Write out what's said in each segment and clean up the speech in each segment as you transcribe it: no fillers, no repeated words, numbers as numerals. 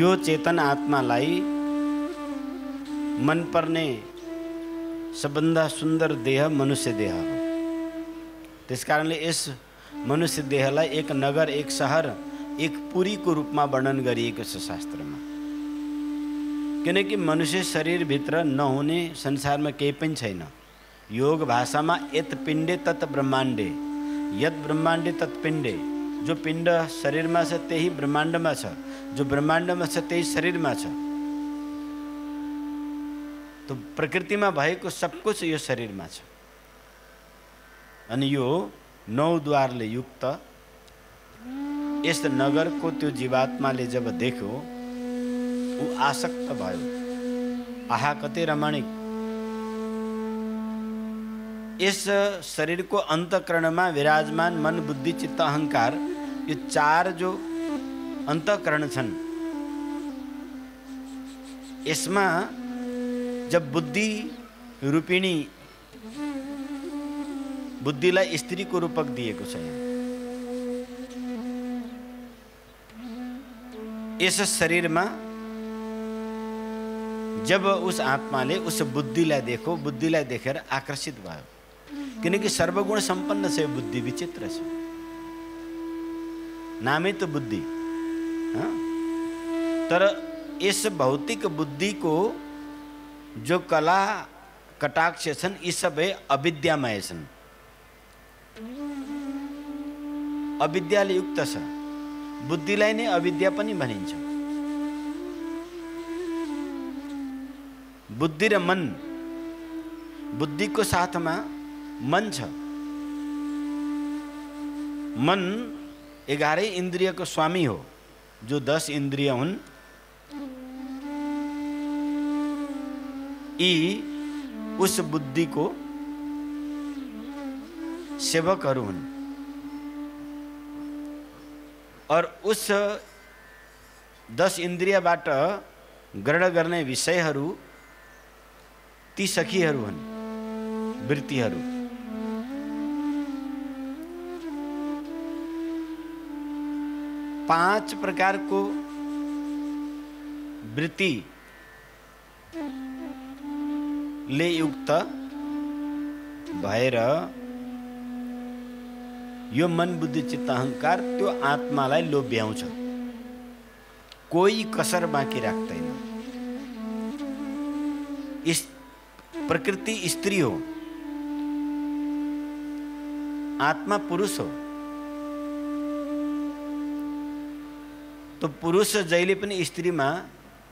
यो चेतन आत्मालाई मन पर्ने सबभन्दा सुन्दर देह मनुष्य देह हो। त्यसकारणले यस मनुष्य देहलाई एक नगर, एक सहर, एक पुरीको रूपमा वर्णन गरिएको छ शास्त्रमा। किनकि मनुष्य शरीरभित्र नहुने संसारमा केही पनि छैन। योग भाषामा यत पिण्डे तत् ब्रह्माण्डे, यत ब्रह्माण्डे तत् पिण्डे। जो पिण्ड शरीरमा छ त्यही ब्रह्माण्डमा छ, जो ब्रह्माण्डमा छ त्यही शरीरमा छ। तो प्रकृतिमा भएको सब कुछ यो शरीरमा छ। अनि यो 9 द्वारले युक्त यस नगरको त्यो जीवात्माले जब देख्यो, ऊ आसक्त भयो। आहा कति रमणीक! यस शरीरको अन्तःकरणमा विराजमान मन, बुद्धि, चित्त, अहंकार, यो 4 जो अन्तःकरण छन्, यसमा जब बुद्धि रूपिणी, बुद्धिलाई स्त्रीको रूपक दिएको छ। यस शरीरमा जब उस आत्माले उस बुद्धिलाई देखो, बुद्धिलाई देखेर आकर्षित भयो। किनकि सर्वगुण सम्पन्न छ बुद्धि, विचित्र छ। नामै त बुद्धि, तर यस भौतिक बुद्धिको जो कला कटाक्ष छन्, यी सबै अविद्यामय छन्, अविद्याले युक्त छ। बुद्धिलाई नै अविद्या पनि भनिन्छ। बुद्धि र मन, बुद्धिको साथमा मन छ। मन 11 इन्द्रियको स्वामी हो, जो 10 इन्द्रिय हुन्। यी उस बुद्धिको सेवकहरू हुन् और उस 10 इन्द्रियबाट ग्रहण गर्ने विषयहरू ती सखीहरू हुन्, वृत्तिहरू। पाँच प्रकारको वृत्ति ले युक्त भएर यो मन, बुद्धि, चित्त, अहंकार त्यो आत्मालाई लोभ्याउँछ। कोही कसर बाँकी राख्दैन। इस प्रकृति स्त्री हो, आत्मा पुरुष हो। तो पुरुष जहिले पनि स्त्रीमा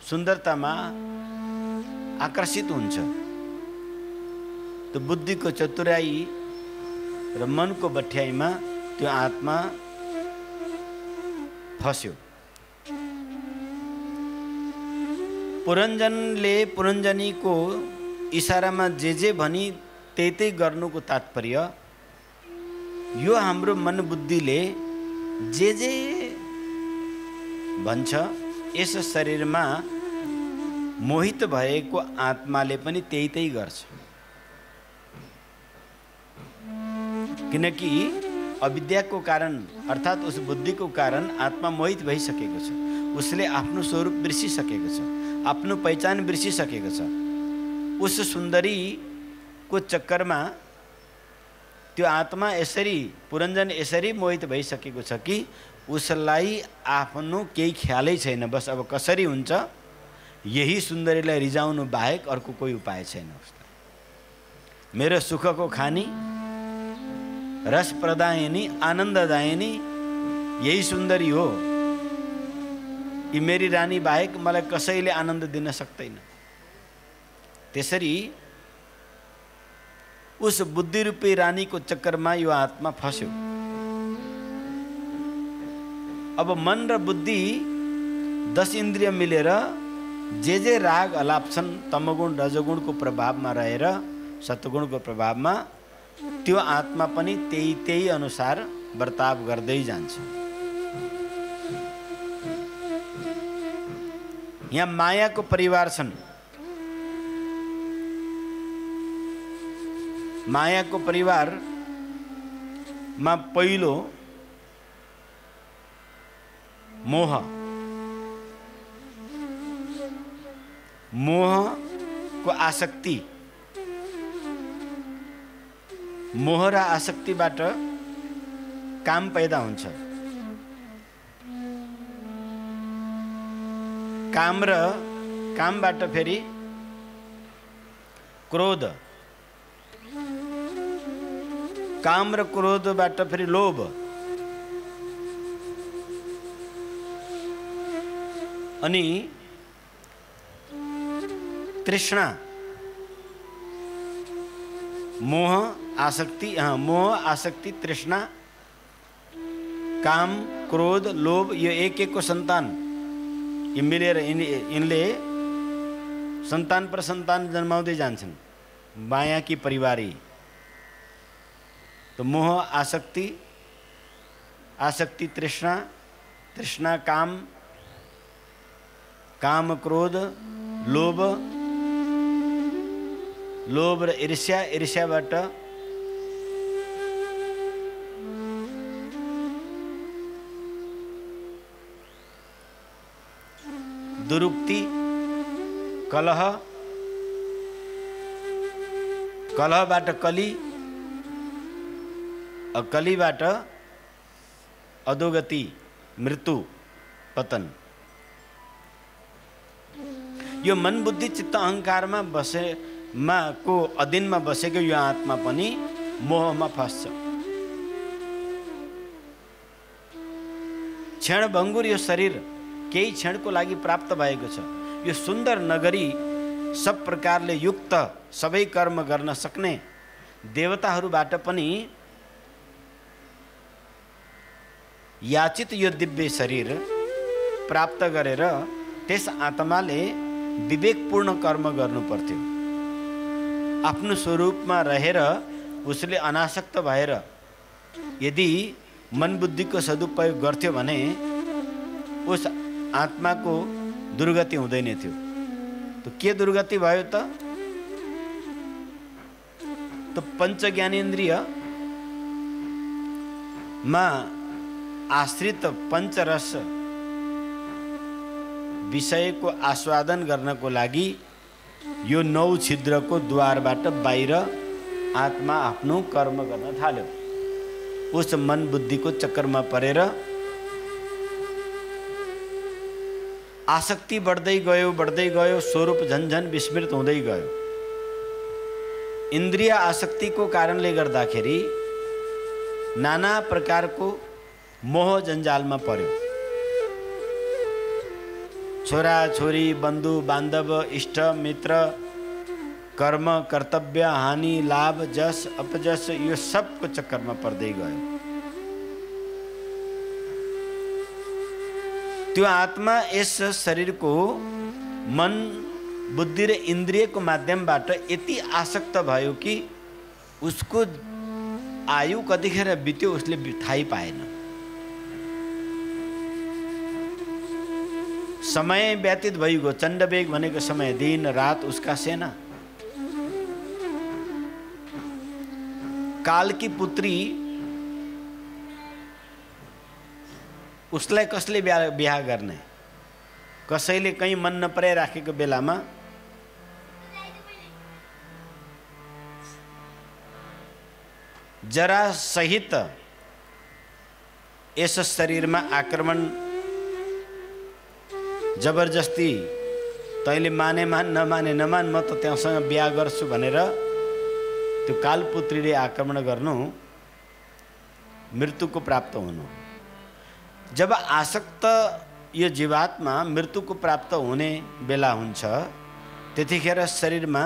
सुन्दरतामा आकर्षित हुन्छ। तो बुद्धिको चतुराई र मनको बठ्याइमा त्यो आत्मा फस्यो। पुरञ्जनले पुरञ्जनीको इशारामा जे भनी त्यही गर्नुको तात्पर्य, यो हाम्रो मन बुद्धिले जे भन्छ, यस शरीरमा मोहित भएको आत्माले पनि त्यही गर्छ। किनकि अविद्याको कारण अर्थात उस बुद्धिको कारण आत्मा मोहित भइसकेको छ। उसले आफ्नो स्वरूप बिर्सिसकेको छ, आफ्नो पहिचान बिर्सिसकेको छ। उस सुन्दरीको चक्करमा त्यो आत्मा यसरी, पुरञ्जन यसरी मोहित भइसकेको छ कि उसलाई आफ्नो केही ख्यालै छैन। बस अब कसरी हुन्छ, यही सुन्दरीलाई रिजाउनु बाहेक अर्को कोही उपाय छैन उसलाई। मेरो सुखको खानी, रस प्रदायिनी, आनन्ददायिनी यही सुन्दरी हो। यी मेरी रानी बाहेक मलाई कसैले आनन्द दिन सक्दैन। त्यसरी उस बुद्धि रूपी रानीको चक्करमा यो आत्मा फस्यो। अब मन र बुद्धि 10 इन्द्रिय मिलेर जे राग अलाप्छन्, तमगुण रजगुणको प्रभावमा रहेर सत्वगुणको प्रभावमा, त्यो आत्मा पनि त्यही अनुसार बर्ताव गर्दै जान्छ। यहाँ मायाको परिवार छन्। मायाको परिवारमा पहिलो मोह, मोहको आसक्ति, मोह र आसक्तिबाट काम पैदा हुन्छ। काम र कामबाट फेरि क्रोध, काम र क्रोधबाट फेरि लोभ, अनि तृष्णा, मोह आसक्ति तृष्णा, काम, क्रोध, लोभ, यो एक एक को सन्तान, यो मिलेर यिनले सन्तान पर सन्तान जन्माउँदै जान्छन्, माया की परिवारी। तो मोह आसक्ति तृष्णा, तृष्णा काम, काम क्रोध, लोभ, लोभ र ईर्ष्या, ईर्ष्याबाट दुरुक्ति, कलह, कलहबाट कली, कलीबाट अधोगति, मृत्यु, पतन। यो मन बुद्धि चित्त अहंकारमा को अधीनमा बसेको यो आत्मा पनि मोहमा फस्छ। क्षणभङ्गुर यो शरीर केही क्षणको लागि प्राप्त भएको छ। यो सुन्दर नगरी, सब प्रकारले युक्त, सबै कर्म गर्न सक्ने देवताहरूबाट पनि याचित यो दिव्य शरीर प्राप्त गरेर त्यस आत्माले विवेकपूर्ण कर्म गर्नु पर्थ्यो। आफ्नो स्वरूपमा रहेर उसले अनासक्त भएर यदि मन बुद्धिको सदुपयोग गर्थ्यो भने उस आत्माको दुर्गति हुँदैन थियो। तो के दुर्गति भयो त? तो पंच ज्ञानेन्द्रिय मा आश्रित पंचरस विषयको आस्वादन गर्नको लागि यो 9 छिद्रको द्वारबाट बाहिर आत्मा आफ्नो कर्म गर्न थाल्यो। उस मन बुद्धिको चक्करमा परेर आसक्ति बढ्दै गयो, स्वरूप झन्झन विस्मृत हुँदै गयो। इन्द्रिय आसक्तिको कारणले गर्दाखेरि नाना प्रकारको मोह जन्जालमा पर्यो। छोरा छोरी, बन्धु बान्धव, इष्ट मित्र, कर्म, कर्तव्य, हानि, लाभ, जस अपजस, यो सबको चक्करमा पर्दै गयो। त्यो आत्मा यस शरीरको मन बुद्धि र इन्द्रियको माध्यमबाट यति आसक्त भयो कि उसको आयु कतिखेर बित्यो उसले थाहै पाएन। समय व्यतीत भइगयो। चण्डवेग भनेको समय, दिन रात उसका सेना। कालकी पुत्री उसलाई कसले बिहा गर्ने? कसैले कहीँ मन नपराइराखेको बेलामा जरा सहित यस शरीरमा आक्रमण, जबरजस्ती, तैँले माने मान, नमाने नमान, म त त्यहाँसँग बिहा गर्छु भनेर त्यो कालपुत्रीले आक्रमण गर्नु, मृत्युको प्राप्त हुनु। जब आसक्त यो जीवात्मा मृत्युको प्राप्त हुने बेला हुन्छ त्यतिखेर शरीरमा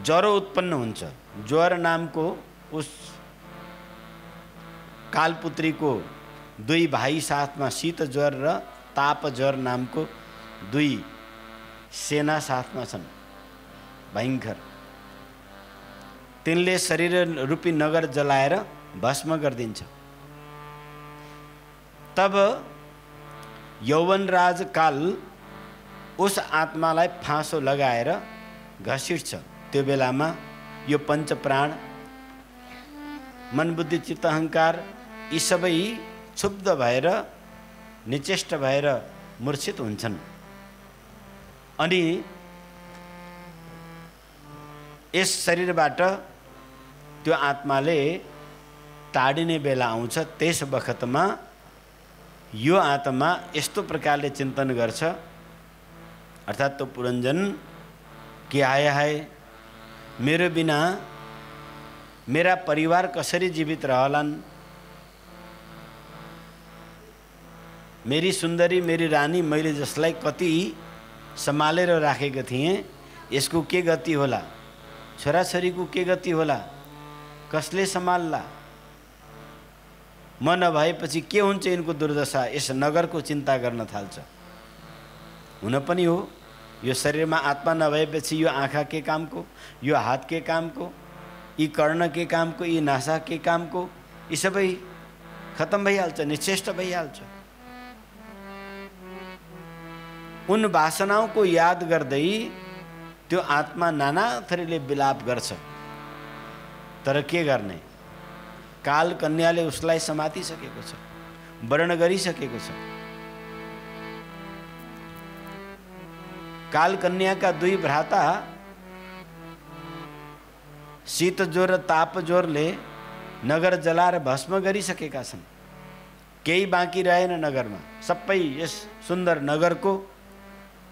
ज्वरो उत्पन्न हुन्छ। ज्वर नामको उस कालपुत्रीको 2 भाइ साथमा शीत ज्वर र ताप ज्वर नामको 2 सेना साथमा छन्, भयङ्कर। तिनले शरीर रूपी नगर जलाएर भस्म गरिदिन्छ। तब यौवनराज काल उस आत्मालाई फाँसो लगाएर घसिट्छ। त्यो बेलामा यो पञ्च प्राण, मन बुद्धि चित्त अहंकार, यी सबै क्षुब्ध भएर निचेष्ट भएर मूर्छित हुन्छन्। अनि यस शरीरबाट त्यो आत्माले टाढिने बेला आउँछ। त्यस बखतमा यो आत्मा यस्तो प्रकारले चिन्तन गर्छ, अर्थात् तो पुरञ्जन के आया है, मेरो बिना मेरा परिवार कसरी जीवित रहलान्, मेरी सुन्दरी मेरी रानी मैले जसलाई कति सम्हालेर राखेको थिएँ, यसको के गति होला, छोराछोरीको के गति होला, कसले सम्हाल्ला, म नभएपछि के हुन्छ यिनको दुर्दशा। यस नगरको चिन्ता गर्न थाल्छ। हुन पनि हो, यो शरीरमा आत्मा नभएपछि यो आँखा के कामको, यो हात के कामको, यी कर्ण के कामको, यी नासा के कामको, यी सबै खत्म भइहाल्छ, निश्चेष्ट भइहाल्छ। उन वासनाओं को याद गर्दै त्यो आत्मा नाना थरीले विलाप गर्छ। तर के गर्ने, काल कन्याले उसलाई समातिसकेको छ, वर्ण गरिसकेको छ। काल कन्याका दुई भ्राता शीत ज्वर र ताप ज्वरले नगर जलाएर भस्म गरिसकेका छन्। केही बाँकी रहेन नगरमा। सबै यस सुन्दर नगरको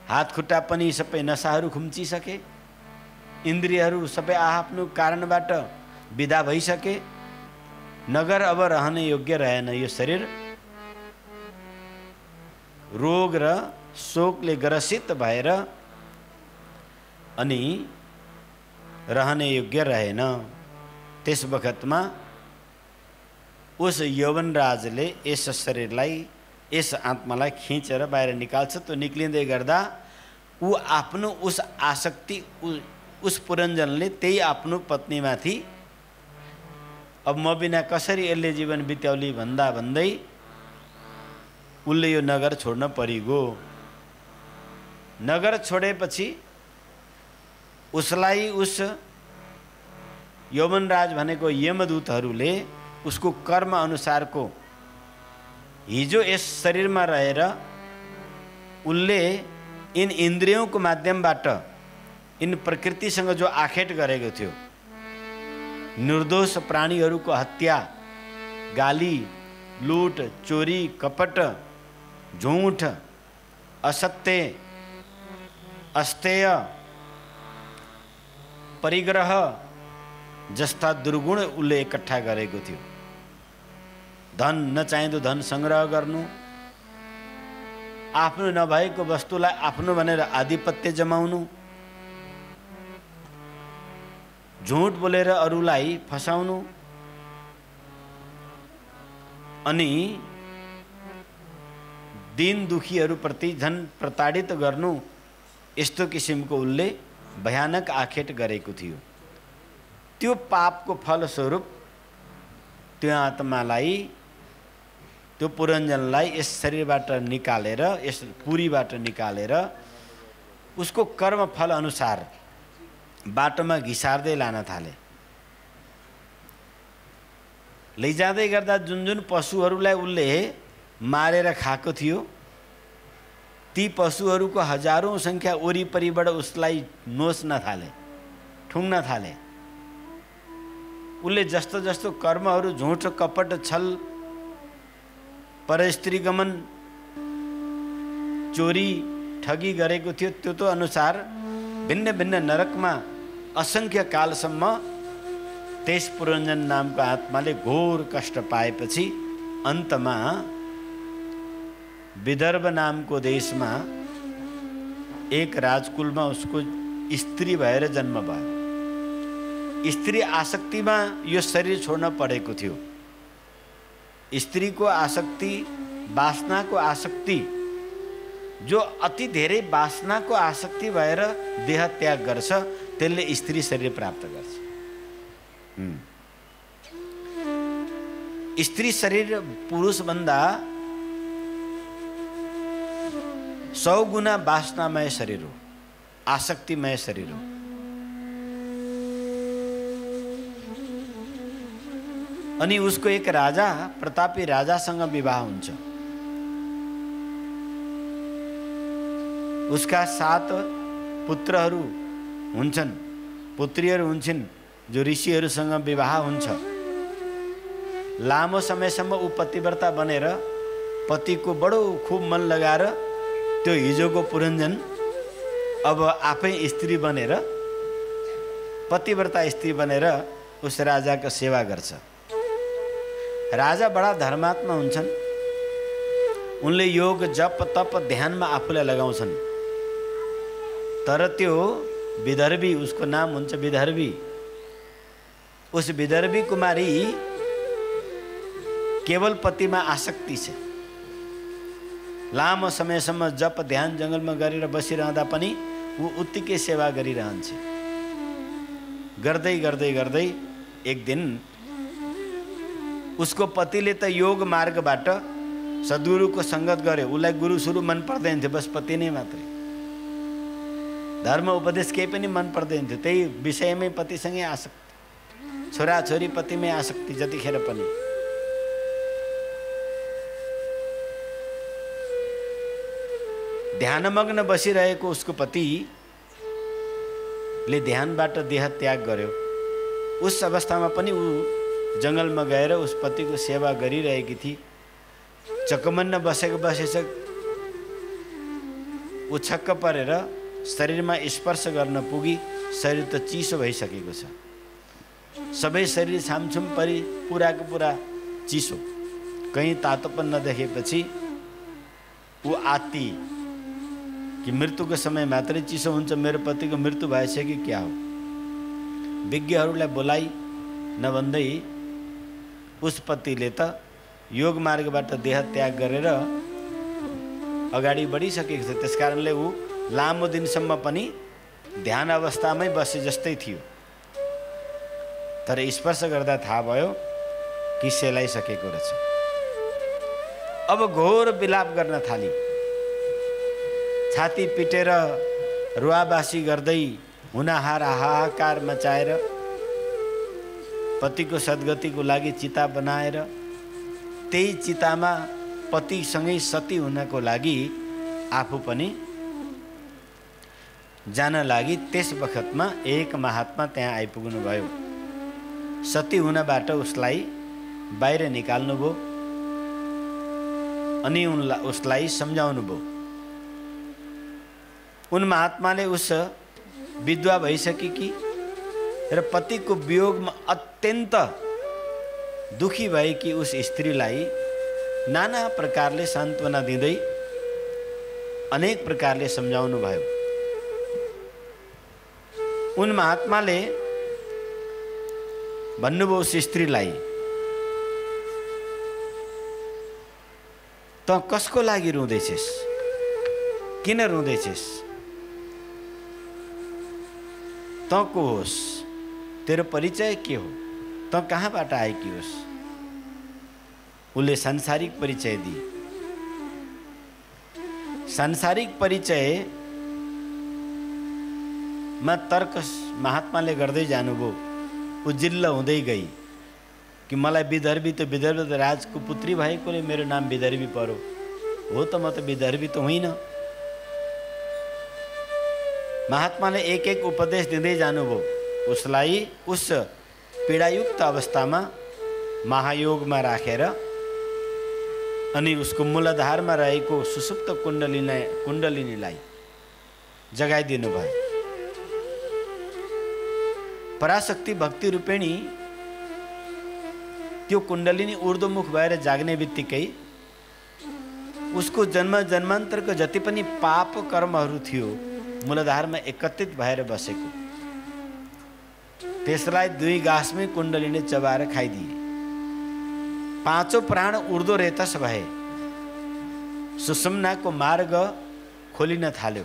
हात खुट्टा पनि सबै नसाहरू खुम्चिसके, इन्द्रियहरू सबै आफ्नो कारणबाट विदा भइसके। नगर अब रहने योग्य रहेन। यो शरीर रोग र शोकले ग्रसित भएर अनि रहने योग्य रहेन। त्यस बखतमा उस यौवनराजले यस शरीरलाई, यस आत्मालाई खिचेर बाहिर निकाल्छ। त्यो निक्लिँदै गर्दा ऊ आफ्नो उस आसक्ति, उस पुरञ्जनले त्यही आफ्नो पत्नीमाथि अब म बिना कसरी यसले जीवन बित्याउली भन्दा भन्दै उसले यो नगर छोड्न परिगयो। नगर छोडेपछि उसलाई उस यौवनराज भनेको यमदूतहरूले उसको कर्म अनुसारको, हिजो यस शरीरमा रहेर उसले इन इन्द्रियों को माध्यमबाट इन प्रकृतिसँग जो आखेट गरेको थियो, निर्दोष प्राणीहरूको हत्या, गाली, लूट, चोरी, कपट, झूठ, असत्य, अस्तेय, परिग्रह जस्ता दुर्गुण उसले एकट्ठा गरेको थियो। धन नचाहिँदो धन संग्रह गर्नु, आफ्नो नभएको वस्तुलाई आफ्नो भनेर आधिपत्य जमाउनु, झुट बोलेर अरूलाई फसाउनु, अनि दीन दुखीहरूप्रति झन् प्रताडित गर्नु, यस्तो किसिमको उसले भयानक आखेट गरेको थियो। त्यो पापको फलस्वरूप त्यो आत्मालाई, त्यो पुरञ्जनलाई यस शरीरबाट निकालेर, यस पुरीबाट निकालेर उसको कर्म फल अनुसार बाटोमा घिसार्दै लान थाले। लैजाँदै गर्दा जुन जुन पशुहरूलाई उसले मारेर खाएको थियो, ती पशुहरूको हजारौं संख्या वरिपरिबाट उसलाई नोच्न थाले, ठुङ्न थाले। उसले जस्तो जस्तो कर्महरू, झुट, कपट, छल, परस्त्री गमन, चोरी, ठगी गरेको थियो, त्यो अनुसार भिन्न भिन्न नरकमा असंख्य कालसम्म त्यस पुरञ्जन नामको आत्माले घोर कष्ट पाएपछि अन्तमा विदर्भ नामको देशमा एक राजकुलमा उसको स्त्री भएर जन्म भयो। स्त्री आसक्तिमा यो शरीर छोड्न परेको थियो। स्त्रीको आसक्ति, वासनाको आसक्ति, जो अति धेरै वासनाको आसक्ति भएर देह त्याग गर्छ, त्यसले स्त्री शरीर प्राप्त गर्छ। स्त्री शरीर पुरुषभन्दा 100 गुना वासनामय शरीर हो, आसक्तिमय शरीर हो। अनि उसको एक राजा, प्रतापी राजासँग विवाह हुन्छ। उसका 7 पुत्रहरू हुन्छन्, पुत्रीहरू हुन्छन्, जो ऋषिहरूसँग विवाह हुन्छ। लामो समयसम्म ऊ पतिव्रता बनेर पतिको बडो खूब मन लगाएर त्यो हिजोको पुरञ्जन अब आफै स्त्री बनेर, पतिव्रता स्त्री बनेर उस राजाको सेवा गर्छ। राजा बडा धर्मात्मा हुन्छन्। उनले योग, जप, तप, ध्यानमा आफूलाई लगाउँछन्। तर त्यो विदर्भी, उसको नाम हुन्छ विदर्भी, उस विदर्भी कुमारी केवल पतिमा आसक्ति छ। लामो समयसम्म जप ध्यान जङ्गलमा गरेर बसिरहँदा पनि ऊ उत्तिकै सेवा गरिरहन्छ। गर्दै गर्दै गर्दै एक दिन उसको पतिले त योग मार्गबाट सद्गुरुको सङ्गत गर्यो। उसलाई गुरु सुरु मन पर्दैन थियो, बस पति नै मात्रै। धर्म उपदेश केही पनि मन पर्दैन थियो, त्यही विषयमै पतिसँगै आसक्ति, छोराछोरी पतिमै आसक्ति जतिखेर पनि। ध्यानमग्न बसिरहेको उसको पतिले ध्यानबाट देह त्याग गर्यो। उस अवस्थामा पनि ऊ जङ्गलमा गएर उस पतिको सेवा गरिरहेकी थिए। चकमन्न बसेछ ऊ छक्क परेर शरीरमा स्पर्श गर्न पुगी। शरीर त चिसो भइसकेको छ, सबै शरीर छामछुम परि पुराको पुरा चिसो, कहीँ तातोपन नदेखेपछि ऊ आत्ती कि मृत्युको समय मात्रै चिसो हुन्छ, मेरो पतिको मृत्यु भएछ कि क्या हो। विज्ञहरूलाई बोलाइ नभन्दै उस पतिले त योग मार्गबाट देह त्याग गरेर अगाडि बढिसकेको छ। त्यस कारणले ऊ लामो दिनसम्म पनि ध्यान अवस्थामै बसे जस्तै थियो। तर स्पर्श गर्दा थाहा भयो कि सेलाइसकेको रहेछ। अब घोर विलाप गर्न थाली, छाती पिटेर रुवाबासी गर्दै हुनाहार हाहाकार मचाएर पतिको सद्गतिको लागि चिता बनाएर त्यही चितामा पतिसँगै सती हुनको लागि आफू पनि जान लागि त्यस बखतमा एक महात्मा त्यहाँ आइपुग्नु भयो। सती हुनबाट उसलाई बाहिर निकाल्नुभयो अनि उसलाई सम्झाउनु भयो। उन महात्माले उस विधवा भइसकेकी र पतिको वियोगमा अत्यन्त दुखी भएकी उस स्त्रीलाई नाना प्रकारले सान्त्वना दिँदै अनेक प्रकारले सम्झाउनु भयो। उन महात्माले भन्नुभयो उस स्त्रीलाई, त कसको लागि रुँदैछस्, किन रुँदैछस्, त को होस्, तेरो परिचय के हो, त कहाँबाट आएकी होस्। उसले सांसारिक परिचय दिए। सांसारिक परिचयमा तर्क महात्माले गर्दै जानुभयो। ऊ जिल्ल हुँदै गई कि मलाई विदर्भी त राजको पुत्री भएकोले मेरो नाम विदर्भी पर्यो। हो त म त विदर्भी त होइन। महात्माले एक एक उपदेश दिँदै जानुभयो। उसलाई उस पीडायुक्त अवस्थामा महायोगमा राखेर अनि उसको मूलाधारमा रहेको सुसुप्त कुण्डलिनीलाई जगाइदिनु भयो। पराशक्ति भक्ति रूपिणी त्यो कुण्डलिनी ऊर्ध्वमुख भएर जाग्ने बित्तिकै उसको जन्म जन्मान्तरको जति पनि पाप कर्महरू थियो मूलाधारमा एकत्रित भएर बसेको, त्यसलाई 2 गाँसमै कुण्डलीले चबाएर खाइदिए। 5औं प्राण ऊर्ध्व रेतस भए। सुषुम्नाको मार्ग खोलिन थाल्यो।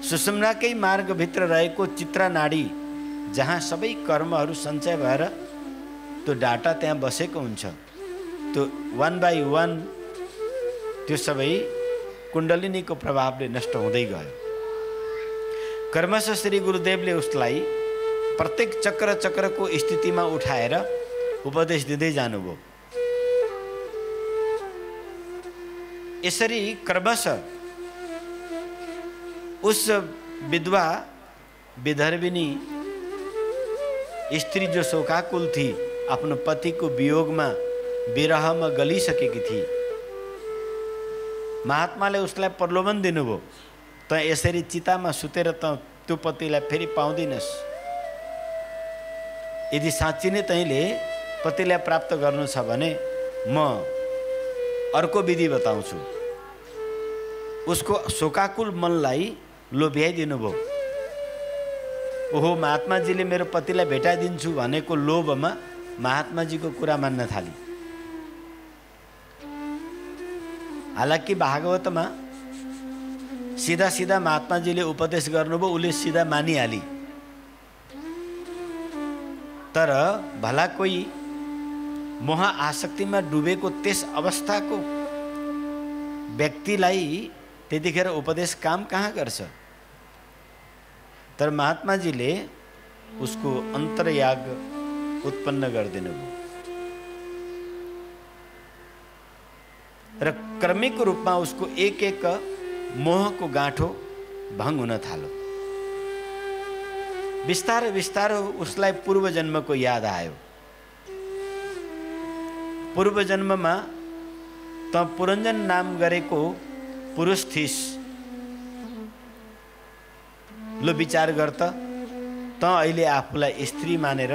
सुषुम्नाकै मार्गभित्र रहेको चित्रा नाडी, जहाँ सबै कर्महरू सञ्चय भएर त्यो डाटा त्यहाँ बसेको हुन्छ, त्यो 1 by 1 त्यो सबै कुण्डलिनीको प्रभावले नष्ट हुँदै गयो। कर्मश श्री गुरुदेवले उसलाई प्रत्येक चक्र चक्रको स्थितिमा उठाएर उपदेश दिँदै जानुभयो। यसरी क्रमशः उस विधवा विदर्भिनी स्त्री जो शोकाकुल थी, आफ्नो पतिको वियोगमा विरहमा गलिसकेकी थिए, महात्माले उसलाई प्रलोभन दिनुभयो, त यसरी चितामा सुतेर त त्यो पतिलाई फेरि पाउँदिनस्। यदि साँच्ची नै तैँले पतिलाई प्राप्त गर्नु छ भने म अर्को विधि बताउँछु। उसको शोकाकुल मनलाई लोभ्याइदिनु भयो। ओहो, महात्माजीले मेरो पतिलाई भेटाइदिन्छु भनेको लोभमा महात्माजीको कुरा मान्न थाली। हालाकि भागवतमा सीधा सीधा महात्माजीले उपदेश गर्नुभयो, उसले सीधा मानिहाली। तर भला कोही मोह आसक्तिमा डुबेको त्यस अवस्थाको व्यक्तिलाई त्यतिखेर उपदेश काम कहाँ गर्छ? तर महात्माजीले उसको अन्तर्याग उत्पन्न गरिदिनु भयो र क्रमिक रूपमा उसको एक एक मोहको गाँठो भङ्ग हुन थाल्यो। बिस्तारै बिस्तारै उसलाई पूर्व जन्मको याद आयो। पूर्व जन्ममा त पुरञ्जन नाम गरेको पुरुष थिइस्, लो विचार गर्त त अहिले आफूलाई स्त्री मानेर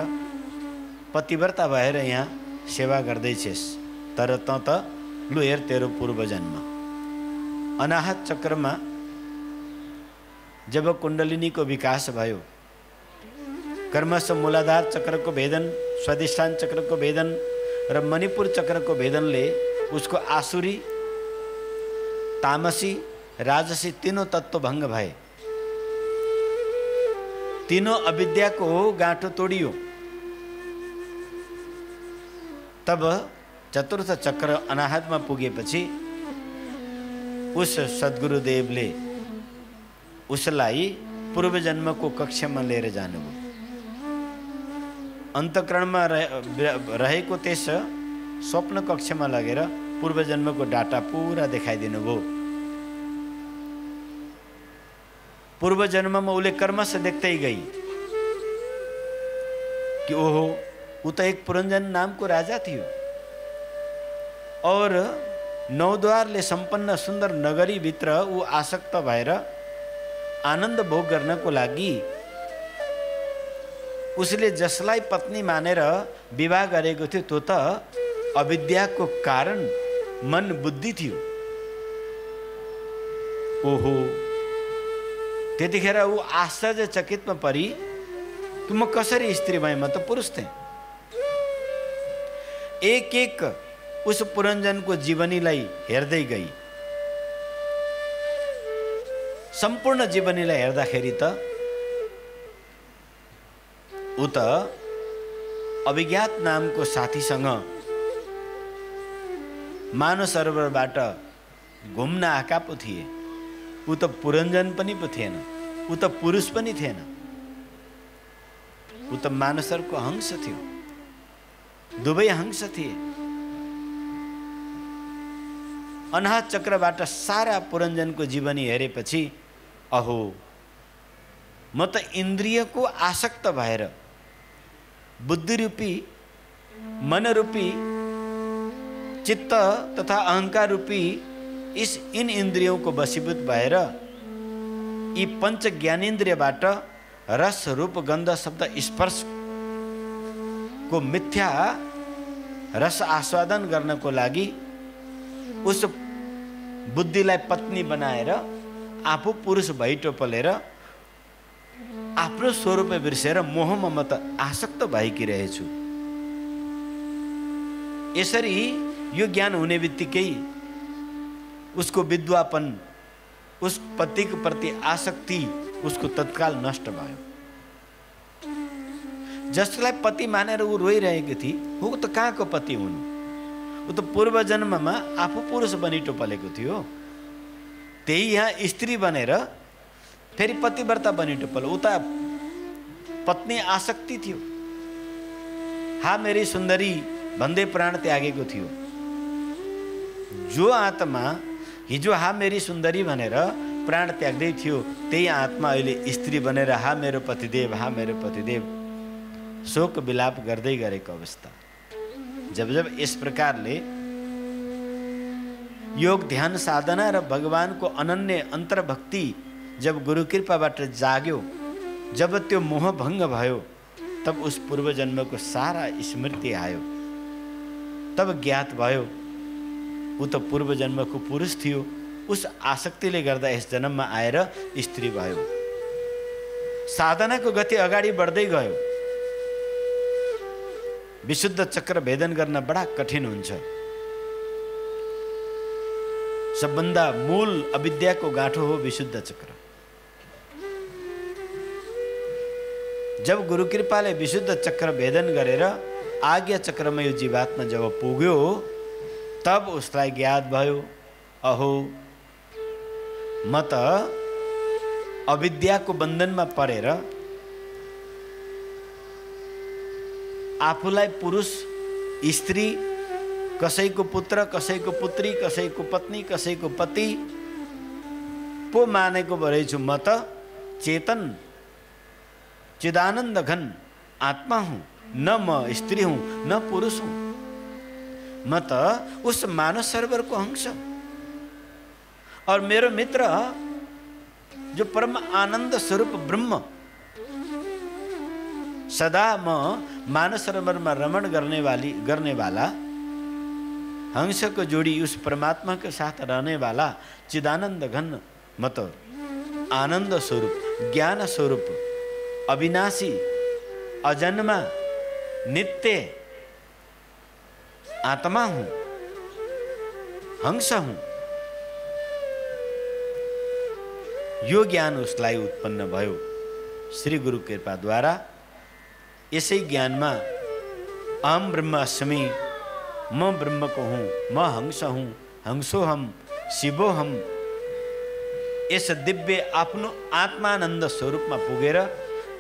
पतिव्रता भएर यहाँ सेवा गर्दैछेस्। तर त लु हेर तेरो पूर्व जन्म। अनाहत चक्रमा जब कुण्डलिनीको विकास भयो, कर्मश मूलाधार चक्रको भेदन, स्वाधिष्ठान चक्रको भेदन र मणिपुर चक्रको भेदनले उसको आसुरी, तामसी, राजसी तीनों तत्व भङ्ग भए। तीनों अविद्याको गाँठो तोडियो। तब चतुर्थ चक्र अनाहतमा पुगेपछि उस सद्गुरुदेवले उसलाई पूर्व जन्मको कक्षामा लिएर जानुभयो। अन्तःकरणमा रहेको त्यस स्वप्न कक्षमा लगेर पूर्व जन्मको डाटा पुरा देखाइदिनु भयो। पूर्व जन्ममा उसले कर्मश देख्दै गई कि ओहो, ऊ त एक पुरञ्जन नामको राजा थियो और नौद्वारले सम्पन्न सुन्दर नगरीभित्र ऊ आसक्त भएर आनन्द भोग गर्नको लागि उसले जसलाई पत्नी मानेर विवाह गरेको थियो त्यो त अविद्याको कारण मन बुद्धि थियो। ओहो, त्यतिखेर ऊ आश्चर्यचकितमा परी कि म कसरी स्त्री भएँ, म त पुरुष थिएँ। एक एक उस पुरञ्जनको जीवनीलाई हेर्दै गई। सम्पूर्ण जीवनीलाई हेर्दाखेरि त ऊ त अभिज्ञात नामको साथीसँग मानव सरोवरबाट घुम्न आएका पो थिए। ऊ त पुरञ्जन पनि पो थिएन, ऊ त पुरुष पनि थिएन, ऊ त मानसरको हंस थियो। दुवै हंस थिए। अनाहत चक्रबाट सारा पुरञ्जनको जीवनी हेरेपछि अहो, म त इन्द्रियको आसक्त भएर बुद्धिरूपी, मनरूपी, चित्त तथा अहंकार रूपी इन इन्द्रियों को वशीभूत भएर यी पंच ज्ञानेन्द्रियबाट रस, रूप, गन्ध, शब्द, स्पर्श को मिथ्या रस आस्वादन गर्नको लागि उस बुद्धिलाई पत्नी बनाएर आफू पुरुष भइटोपलेर आफ्नो स्वरूप बिर्सेर मोहमा म त आसक्त भएकी रहेछु। यसरी यो ज्ञान हुने बित्तिकै उसको विद्वापन, उस पतिको प्रति आसक्ति उसको तत्काल नष्ट भयो। जसलाई पति मानेर ऊ रोइरहेकी थिए, ऊ त कहाँको पति हुनु? ऊ त पूर्व जन्ममा आफू पुरुष बनिटो पलेको थियो। त्यही यहाँ स्त्री बनेर फेरि पतिव्रता बनिटो पल्यो। ऊ त पत्नी आसक्ति थियो। हा मेरी सुन्दरी भन्दै प्राण त्यागेको थियो। जो आत्मा हिजो हा मेरी सुन्दरी भनेर प्राण त्याग्दै थियो, त्यही आत्मा अहिले स्त्री बनेर हा मेरो पतिदेव, हा मेरो पतिदेव शोक विलाप गर्दै गरेको अवस्था। जब जब इस प्रकारले योग ध्यान साधना र भगवानको अनन्य अन्तर्भक्ति जब गुरु कृपाबाट जाग्यो, जब त्यो मोह भङ्ग भयो, तब उस पूर्व जन्म को सारा स्मृति आयो। तब ज्ञात भयो ऊ त पूर्व जन्म को पुरुष थियो। उस आसक्तिले गर्दा यस जन्ममा आएर स्त्री भयो। साधना को गति अगाडि बढ्दै गयो। विशुद्ध चक्र भेदन गर्न बडा कठिन हुन्छ। सबभन्दा मूल अविद्या को गाँठो हो विशुद्ध चक्र। जब गुरु कृपाले विशुद्ध चक्र भेदन गरेर आज्ञा चक्रमा यो जीवात्मा जब पुग्यो, तब उसलाई ज्ञात भयो, अहो म त अविद्याको बन्धनमा परेर आफूलाई पुरुष स्त्री, कसैको पुत्र, कसैको पुत्री, कसैको पत्नी, कसैको पति पो मानेको रहेछु। म त चेतन चिदानंद घन आत्मा हूँ, न म स्त्री हूँ न पुरुष हूँ। म त उस मानव सरोवर को अंश। और मेरो मित्र जो परम आनंद स्वरूप ब्रह्म, सदा म मानव सरोवर में रमण करने वाला हंस को जोड़ी उस परमात्मा के साथ रहने वाला चिदानंद घन, मत आनंद स्वरूप, ज्ञान स्वरूप, अविनाशी, अजन्मा, नित्य आत्मा हूं, हंस हूं। यो ज्ञान उसलाई उत्पन्न भयो श्री गुरु कृपा द्वारा। यसै ज्ञानमा अहम ब्रह्म अस्मि, म ब्रह्म को हूँ, म हंस हूँ, हंसो हम, शिवो हम। यस दिव्य आफ्नो आत्मानंद स्वरूप में पुगेर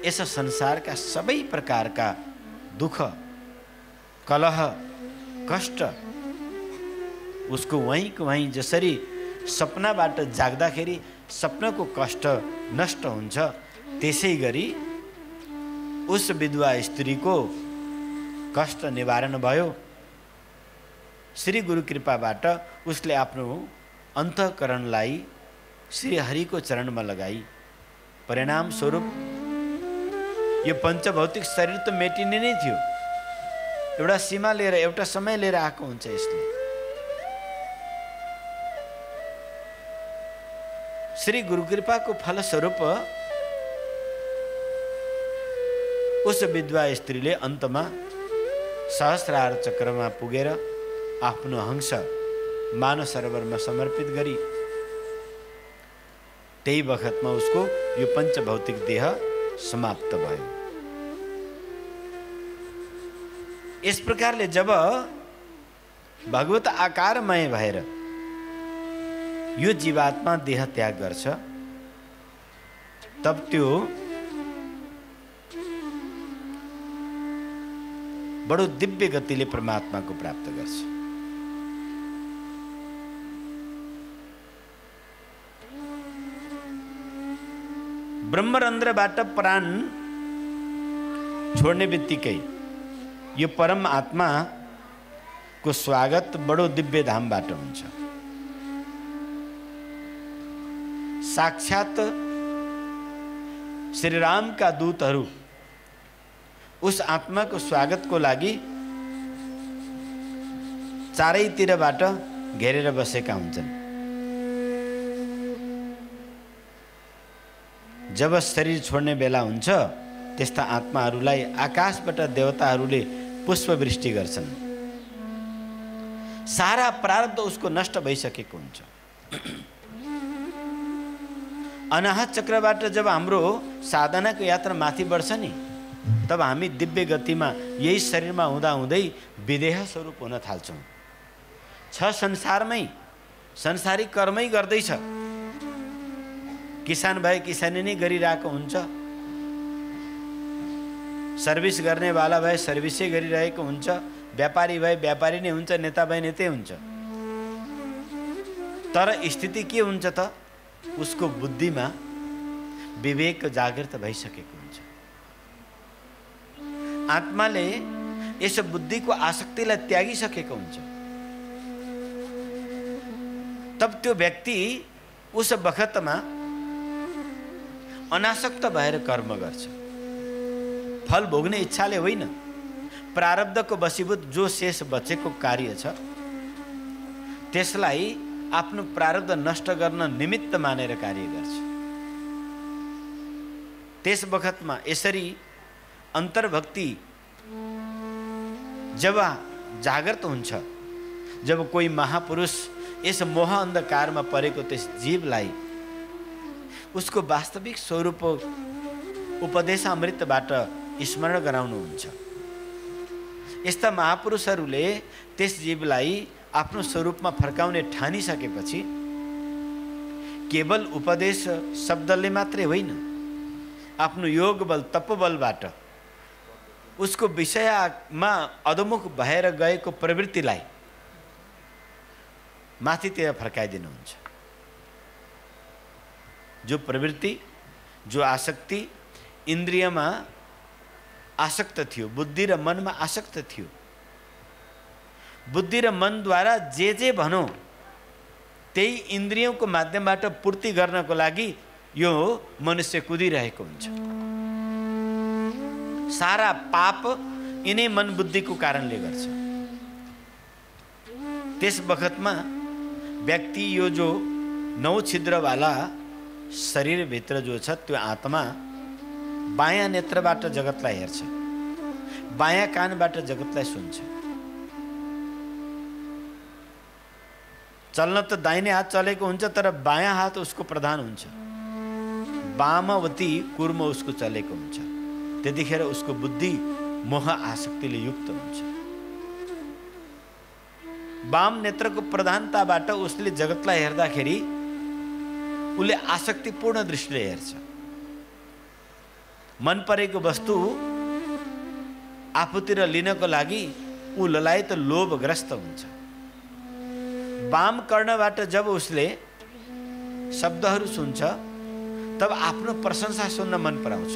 यस संसार का सबै प्रकार का दुख, कलह, कष्ट उसको वहीं को वहीं, जसरी सपनाबाट जाग्दाखेरि सपनाको कष्ट नष्ट हुन्छ, त्यसै गरी उस विधवा स्त्री को कष्ट निवारण भयो। श्री गुरु कृपाबाट उसले आफ्नो अन्तःकरणलाई श्री हरि को चरण में लगाई। परिणाम स्वरूप यो पंचभौतिक शरीर तो मेटिने नै थियो। एउटा सीमा लिएर, एउटा समय लिएर आएको हुन्छ। यसले श्री गुरु कृपा को फलस्वरूप उस विधवा स्त्रीले अन्तमा सहस्रार चक्रमा पुगेर आफ्नो हंस मानव सरोवरमा समर्पित गरी, त्यही बखतमा उसको यो पंचभौतिक देह समाप्त भयो। इस प्रकारले जब भगवत आकारमय भएर यो जीवात्मा देह त्याग गर्छ, तब त्यो बडो दिव्य गतिले परमात्मा को प्राप्त गर्छ। ब्रह्मरन्ध्रबाट प्राण छोड्ने बित्तिकै यो परम आत्मा को स्वागत बडो दिव्य धामबाट हुन्छ। साक्षात श्री राम का दूतहरू उस आत्मा को स्वागत को लागि चारैतिरबाट घेरेर बसेका हुन्छन्। जब शरीर छोड्ने बेला हुन्छ, त्यस्ता आत्माहरूलाई आकाशबाट देवताहरूले पुष्पवृष्टि गर्छन्। सारा प्रारब्ध उसको नष्ट भइसकेको हुन्छ। अनाहत चक्रबाट जब हाम्रो साधनाको यात्रा माथि बढ्छ नि, तब हामी दिव्य गतिमा यही शरीरमा हुँदा हुँदै विदेह स्वरूप हुन थाल्छौँ। छ संसारमै संसारिक कर्मै गर्दैछ। किसान भए किसानी नै गरिरहेको हुन्छ। सर्भिस गर्नेवाला भए सर्भिसै गरिरहेको हुन्छ, व्यापारी भए व्यापारी नै हुन्छ, नेता भए नेतै हुन्छ। तर स्थिति के हुन्छ त? उसको बुद्धिमा विवेक जागृत भइसकेको हुन्छ। आत्माले यस बुद्धिको आसक्तिलाई त्यागिसकेको हुन्छ। तब त्यो व्यक्ति उस बखतमा अनासक्त भएर कर्म गर्छ। फल भोग्ने इच्छाले होइन, प्रारब्धको वशीभूत जो शेष बचेको कार्य छ त्यसलाई आफ्नो प्रारब्ध नष्ट गर्न निमित्त मानेर कार्य गर्छ। त्यस बखतमा यसरी अन्तर्भक्ति जब जागृत हुन्छ, जब कोही महापुरुष यस मोह अन्धकारमा परेको त्यस जीवलाई उसको वास्तविक स्वरूप उपदेशामृतबाट स्मरण गराउनुहुन्छ। यस्ता महापुरुषहरूले त्यस जीवलाई आफ्नो स्वरूपमा फर्काउने ठानिसकेपछि केवल उपदेश शब्दले मात्रै होइन, आफ्नो योग बल तपबलबाट उसको विषयमा अधोमुख भएर गएको प्रवृत्तिलाई माथितिर फर्काइदिनुहुन्छ। जो प्रवृत्ति, जो आसक्ति इन्द्रियमा आसक्त थियो, बुद्धि र मनमा आसक्त थियो, बुद्धि र मनद्वारा जे भनौँ त्यही इन्द्रियौंको माध्यमबाट पूर्ति गर्नको लागि यो मनुष्य कुदिरहेको हुन्छ। सारा पाप यिनै मन बुद्धिको कारणले गर्छ। त्यस बखतमा व्यक्ति यो जो 9 छिद्रवाला शरीरभित्र जो छ त्यो आत्मा बायाँ नेत्रबाट जगतलाई हेर्छ, बायाँ कानबाट जगतलाई सुन्छ। चल्न त दाहिने हात चलेको हुन्छ तर बायाँ हात उसको प्रधान हुन्छ, वामवती कुर्म उसको चलेको हुन्छ। त्यतिखेर उसको बुद्धि मोह आसक्तिले युक्त हुन्छ। वाम नेत्रको प्रधानताबाट उसले जगतलाई हेर्दाखेरि उसले आसक्तिपूर्ण दृष्टिले हेर्छ। मन परेको वस्तु आफूतिर लिनको लागि ऊ ललायत लोभग्रस्त हुन्छ। वाम कर्णबाट जब उसले शब्दहरू सुन्छ तब आफ्नो प्रशंसा सुन्न मन पराउँछ।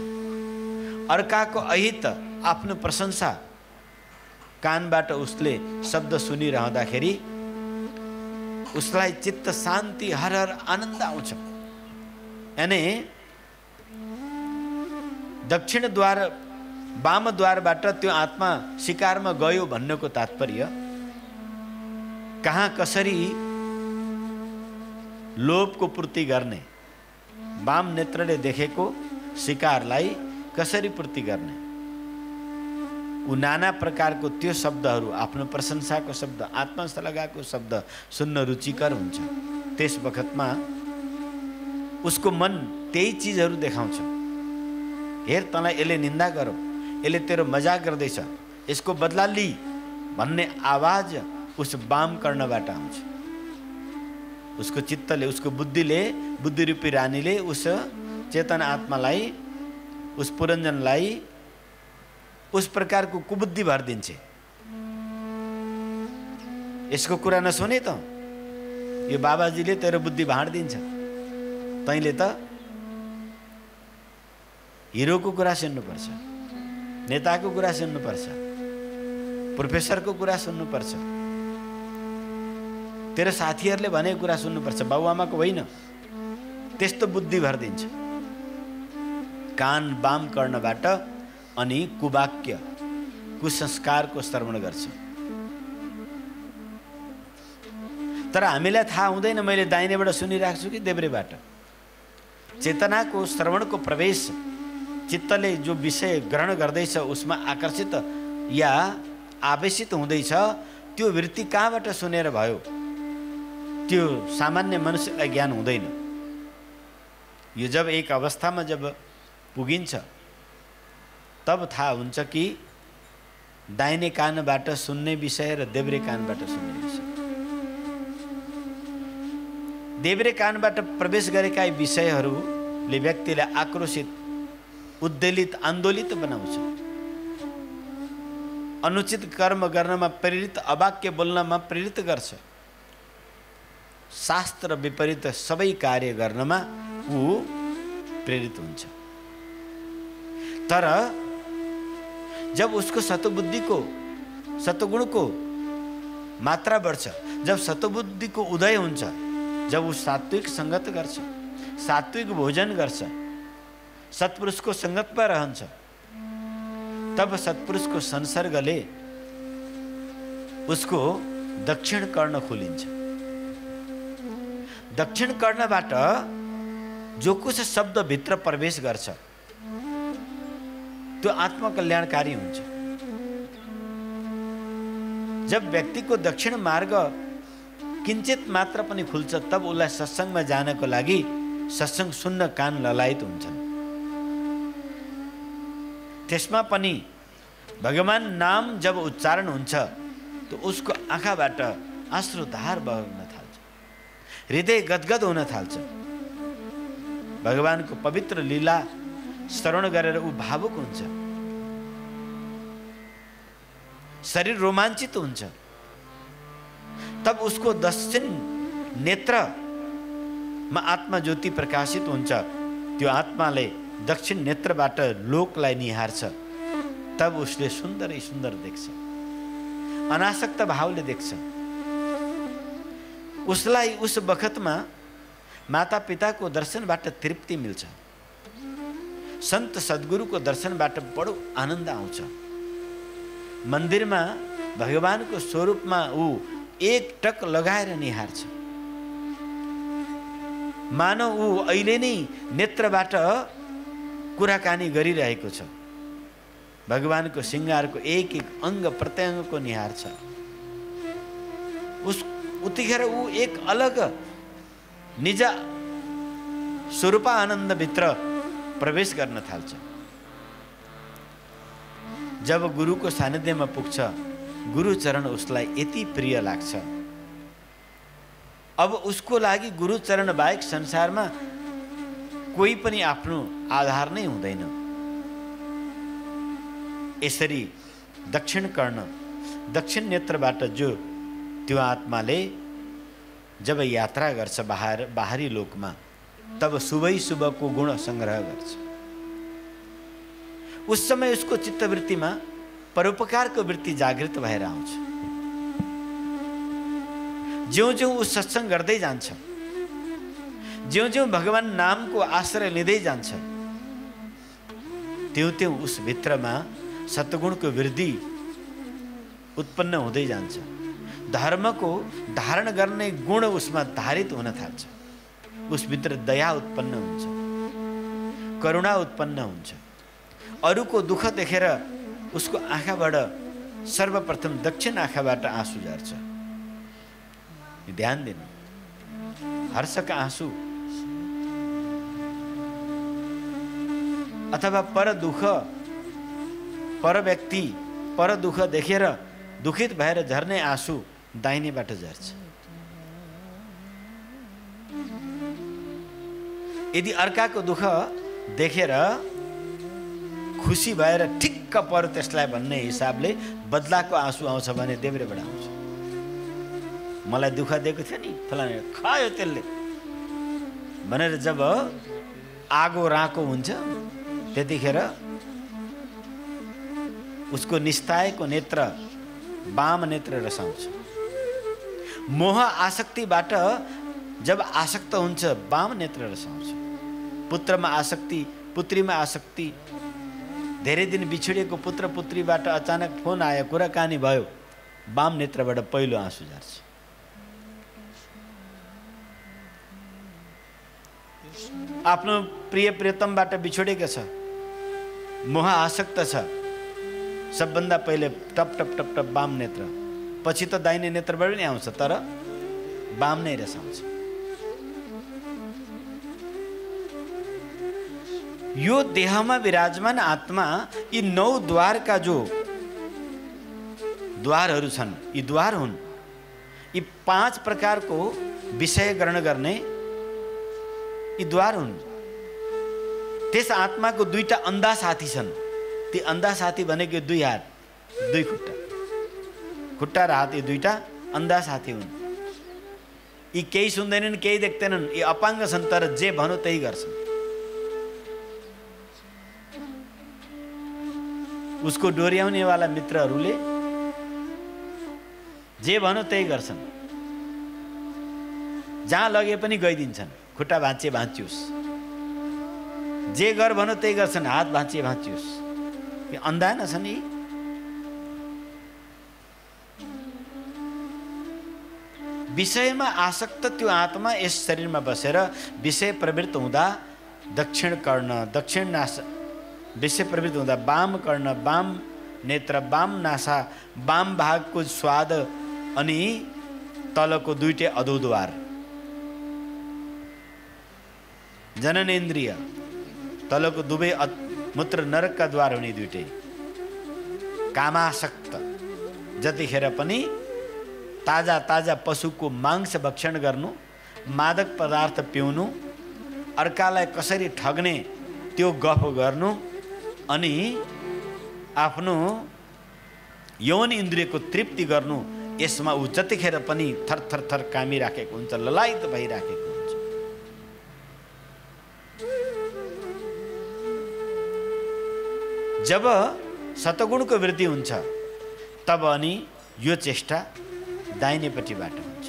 अर्काको अहित आफ्नो प्रशंसा कानबाट उसले शब्द सुनिरहँदाखेरि उसलाई चित्त शान्ति हर हर आनन्द आउँछ। यानी दक्षिण द्वार वाम द्वारबाट त्यो आत्मा शिकारमा गयो भन्नको तात्पर्य कहाँ कसरी लोभको पूर्ति गर्ने, वाम नेत्रले देखेको शिकारलाई कसरी पूर्ति गर्ने, ऊ नाना प्रकारको त्यो शब्दहरू आफ्नो प्रशंसाको शब्द, आत्मास्थ लगाएको शब्द सुन्न रुचिकर हुन्छ। त्यस बखतमा उसको मन त्यही चिजहरू देखाउँछ। हेर तँलाई यसले निन्दा गरौँ, यसले तेरो मजाक गर्दैछ, यसको बदला लि भन्ने आवाज उस वाम कर्णबाट आउँछ। उसको चित्तले, उसको बुद्धिले, बुद्धिरूपी रानीले उस चेतन आत्मालाई, उस पुरञ्जनलाई उस प्रकारको कुबुद्धि भरिदिन्छ। यसको कुरा नसुने त यो बाबाजीले तेरो बुद्धि भाँडिदिन्छ, तैँले त हिरोको कुरा सुन्नुपर्छ, नेताको कुरा सुन्नुपर्छ, प्रोफेसरको कुरा सुन्नुपर्छ, तेरो साथीहरूले भनेको कुरा सुन्नुपर्छ, बाबुआमाको होइन। त्यस्तो बुद्धि भरिदिन्छ कान वाम कर्णबाट। अनि कुवाक्य, कुसंस्कारको श्रवण गर्छ। तर हामीलाई थाहा हुँदैन मैले दाहिनेबाट सुनिरहेको छु कि देब्रेबाट। चेतनाको श्रवणको प्रवेश चित्तले जो विषय ग्रहण गर्दैछ उसमा आकर्षित या आवेशित हुँदैछ, त्यो वृत्ति कहाँबाट सुनेर भयो त्यो सामान्य मनुष्यलाई ज्ञान हुँदैन। यो जब एक अवस्थामा जब पुगिन्छ तब थाहा हुन्छ कि दाहिने कानबाट सुन्ने विषय र देब्रे कानबाट सुन्ने विषय। देब्रे कानबाट प्रवेश गरेका विषयहरूले व्यक्तिलाई आक्रोशित, उद्वेलित, आन्दोलित बनाउँछ। अनुचित कर्म गर्नमा प्रेरित, अवाक्य बोल्नमा प्रेरित गर्छ। शास्त्र विपरीत सबै कार्य गर्नमा ऊ प्रेरित हुन्छ। तर जब उसको सत्वबुद्धि को, सत्वगुण को मात्रा बढ्छ, जब सत्वबुद्धि को उदय हुन्छ, जब ऊ सात्विक संगत गर्छ, सात्विक भोजन गर्छ, सत्पुरुषको संगतमा रहन्छ, तब सत्पुरुषको संसर्गले उसको दक्षिण कर्ण खोलिन्छ। दक्षिण कर्णबाट जो कुछ शब्द भित्र प्रवेश गर्छ त्यो आत्मकल्याणकारी हुन्छ। जब व्यक्तिको दक्षिण मार्ग किञ्चित मात्र पनि खुल्छ, तब उसलाई सत्सङ्गमा जानको लागि सत्सङ्ग सुन्न कान ललायत हुन्छन्। त्यसमा पनि भगवान नाम जब उच्चारण हुन्छ तो उसको आँखाबाट आश्रुधार बग्न थाल्छ, हृदय गदगद हुन थाल्छ। भगवानको पवित्र लीला श्रवण गरेर ऊ भावुक हुन्छ, शरीर रोमाञ्चित हुन्छ। तब उसको दक्षिण नेत्रमा आत्मा ज्योति प्रकाशित हुन्छ। त्यो आत्माले दक्षिण नेत्रबाट लोकलाई निहार्छ। तब उसले सुन्दर सुन्दर देख्छ, अनासक्त भावले देख्छ। उसलाई उस बखतमा माता पिताको दर्शनबाट तृप्ति मिल्छ, सन्त सद्गुरुको दर्शनबाट बडो आनन्द आउँछ। मन्दिरमा भगवानको स्वरूपमा ऊ एक टक लगाएर निहार्छ, मानव ऊ अहिले नै नेत्रबाट कुराकानी गरिरहेको छ। भगवानको सिंगारको एक एक अंग प्रत्यङ्गको निहार्छ। उतिखेर ऊ एक अलग निज स्वरूपानन्दभित्र प्रवेश गर्न थाल्छ। जब गुरुको सानिध्यमा पुग्छ, गुरुचरण उसलाई यति प्रिय लाग्छ, अब उसको लागि गुरुचरण बाहेक संसारमा कोही पनि आफ्नो आधार नै हुँदैन। यसरी दक्षिण कर्ण, दक्षिण नेत्रबाट जो त्यो आत्माले जब यात्रा गर्छ बाहरी लोकमा, तब शुभै शुभको गुण संग्रह गर्छ। उस समय उसको चित्तवृत्तिमा परोपकारको वृत्ति जागृत भएर आउँछ। ज्यौ ज्यौ ऊ सत्सङ्ग गर्दै जान्छ, ज्यौ ज्यौ भगवान नामको आश्रय लिँदै जान्छ, त्यो त्यो उस भित्रमा सत्गुणको वृद्धि उत्पन्न हुँदै जान्छ। धर्मको धारण गर्ने गुण उसमा धारित हुन थाल्छ। उसभित्र दया उत्पन्न हुन्छ, करुणा उत्पन्न हुन्छ। अरूको दुःख देखेर उसको आँखाबाट सर्वप्रथम दक्षिण आँखाबाट आँसु झर्छ। ध्यान दिनु, हर्षका आँसु अथवा पर दुःख, पर व्यक्ति, पर दुःख देखेर दुखित भएर झर्ने आँसु दाहिनेबाट झर्छ। यदि अर्काको दुःख देखेर खुसी भएर ठिक्क पर्यो त्यसलाई भन्ने हिसाबले बदलाको आँसु आउँछ भने देब्रेबाट आउँछ। मलाई दुःख दिएको थियो नि फलाने, खायो त्यसले भनेर जब आगो राको हुन्छ त्यतिखेर उसको निस्ताएको नेत्र वाम नेत्र रसाउँछ। मोह आसक्तिबाट जब आसक्त हुन्छ वाम नेत्र रसाउँछ। पुत्रमा आसक्ति, पुत्रीमा आसक्ति, धेरै दिन बिछुडेको पुत्र पुत्रीबाट अचानक फोन आयो, कुराकानी भयो, वाम नेत्रबाट पहिलो आँसु झर्छ। आफ्नो प्रिय प्रियतमबाट बिछोडेको छ, मोह आसक्त छ, सबभन्दा पहिले टप टप टप टप वाम नेत्र, पछि त दाहिने नेत्रबाट नै आउँछ, तर वाम नै रसाउँछ। यो देहमा विराजमान आत्मा यी 9 द्वारका जो द्वारहरू छन्, यी द्वार हुन्। यी 5 प्रकारको विषय ग्रहण गर्ने यी द्वार हुन्। त्यस आत्माको 2टा अन्धा साथी छन्। ती अन्धा साथी भनेको 2 हात, दुई खुट्टा, खुट्टा र हात यी दुईटा अन्धा साथी हुन्। यी केही सुन्दैनन्, केही देख्दैनन्, यी अपाङ्ग छन्, तर जे भनौँ त्यही गर्छन्। उसको डोर्याउनेवाला मित्रहरूले जे भनौँ त्यही गर्छन्, जहाँ लगे पनि गइदिन्छन्। खुट्टा भाँचिए भाँचियोस्, जे गर भनौँ त्यही गर्छन्, हात भाँचिए भाँचियोस्। यो अन्धा नछन् यी? विषयमा आसक्त त्यो आत्मा यस शरीरमा बसेर विषय प्रवृत्त हुँदा दक्षिण कर्ण, दक्षिण नासा, विषय प्रवृत्त हुँदा वाम कर्ण, वाम नेत्र, वाम नासा, वाम भागको स्वाद अनि तलको दुईटै अधोद्वार, जननेन्द्रिय, तलको दुवै मूत्र नरकका द्वार हुने दुईटै, कामासक्त, जतिखेर पनि ताजा ताजा पशुको मांस भक्षण गर्नु, मादक पदार्थ पिउनु, अर्कालाई कसरी ठग्ने त्यो गफ गर्नु, अनि आफ्नो यौन इन्द्रियको तृप्ति गर्नु, यसमा ऊ जतिखेर पनि थर थर कामिराखेको हुन्छ, ललायित भइराखेको हुन्छ। जब सतगुणको वृद्धि हुन्छ तब अनि यो चेष्टा दाहिनेपट्टिबाट हुन्छ।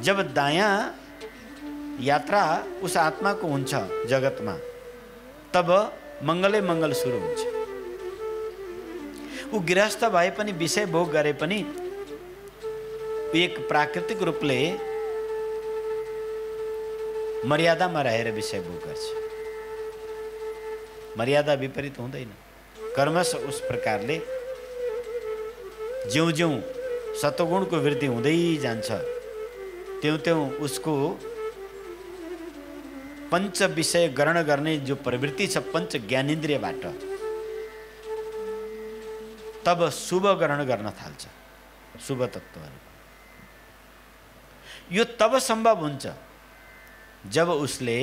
जब दायाँ यात्रा उस आत्माको हुन्छ जगतमा, तब मङ्गलै मङ्गल सुरु हुन्छ। ऊ गृहस्थ भए पनि, विषय भोग गरे पनि, एक प्राकृतिक रूपले मर्यादामा रहेर विषय भोग गर्छ। मर्यादा विपरीत हुँदैन। कर्मश उस प्रकारले ज्यौं ज्यौं सत्वगुणको वृद्धि हुँदै जान्छ, त्यों त्यों उसको पंच विषय ग्रहण गर्ने जो प्रवृत्ति छ पंच ज्ञानेन्द्रियबाट, तब शुभ ग्रहण गर्न थाल्छ, शुभ तत्त्वहरू। यो तब सम्भव हुन्छ जब उसले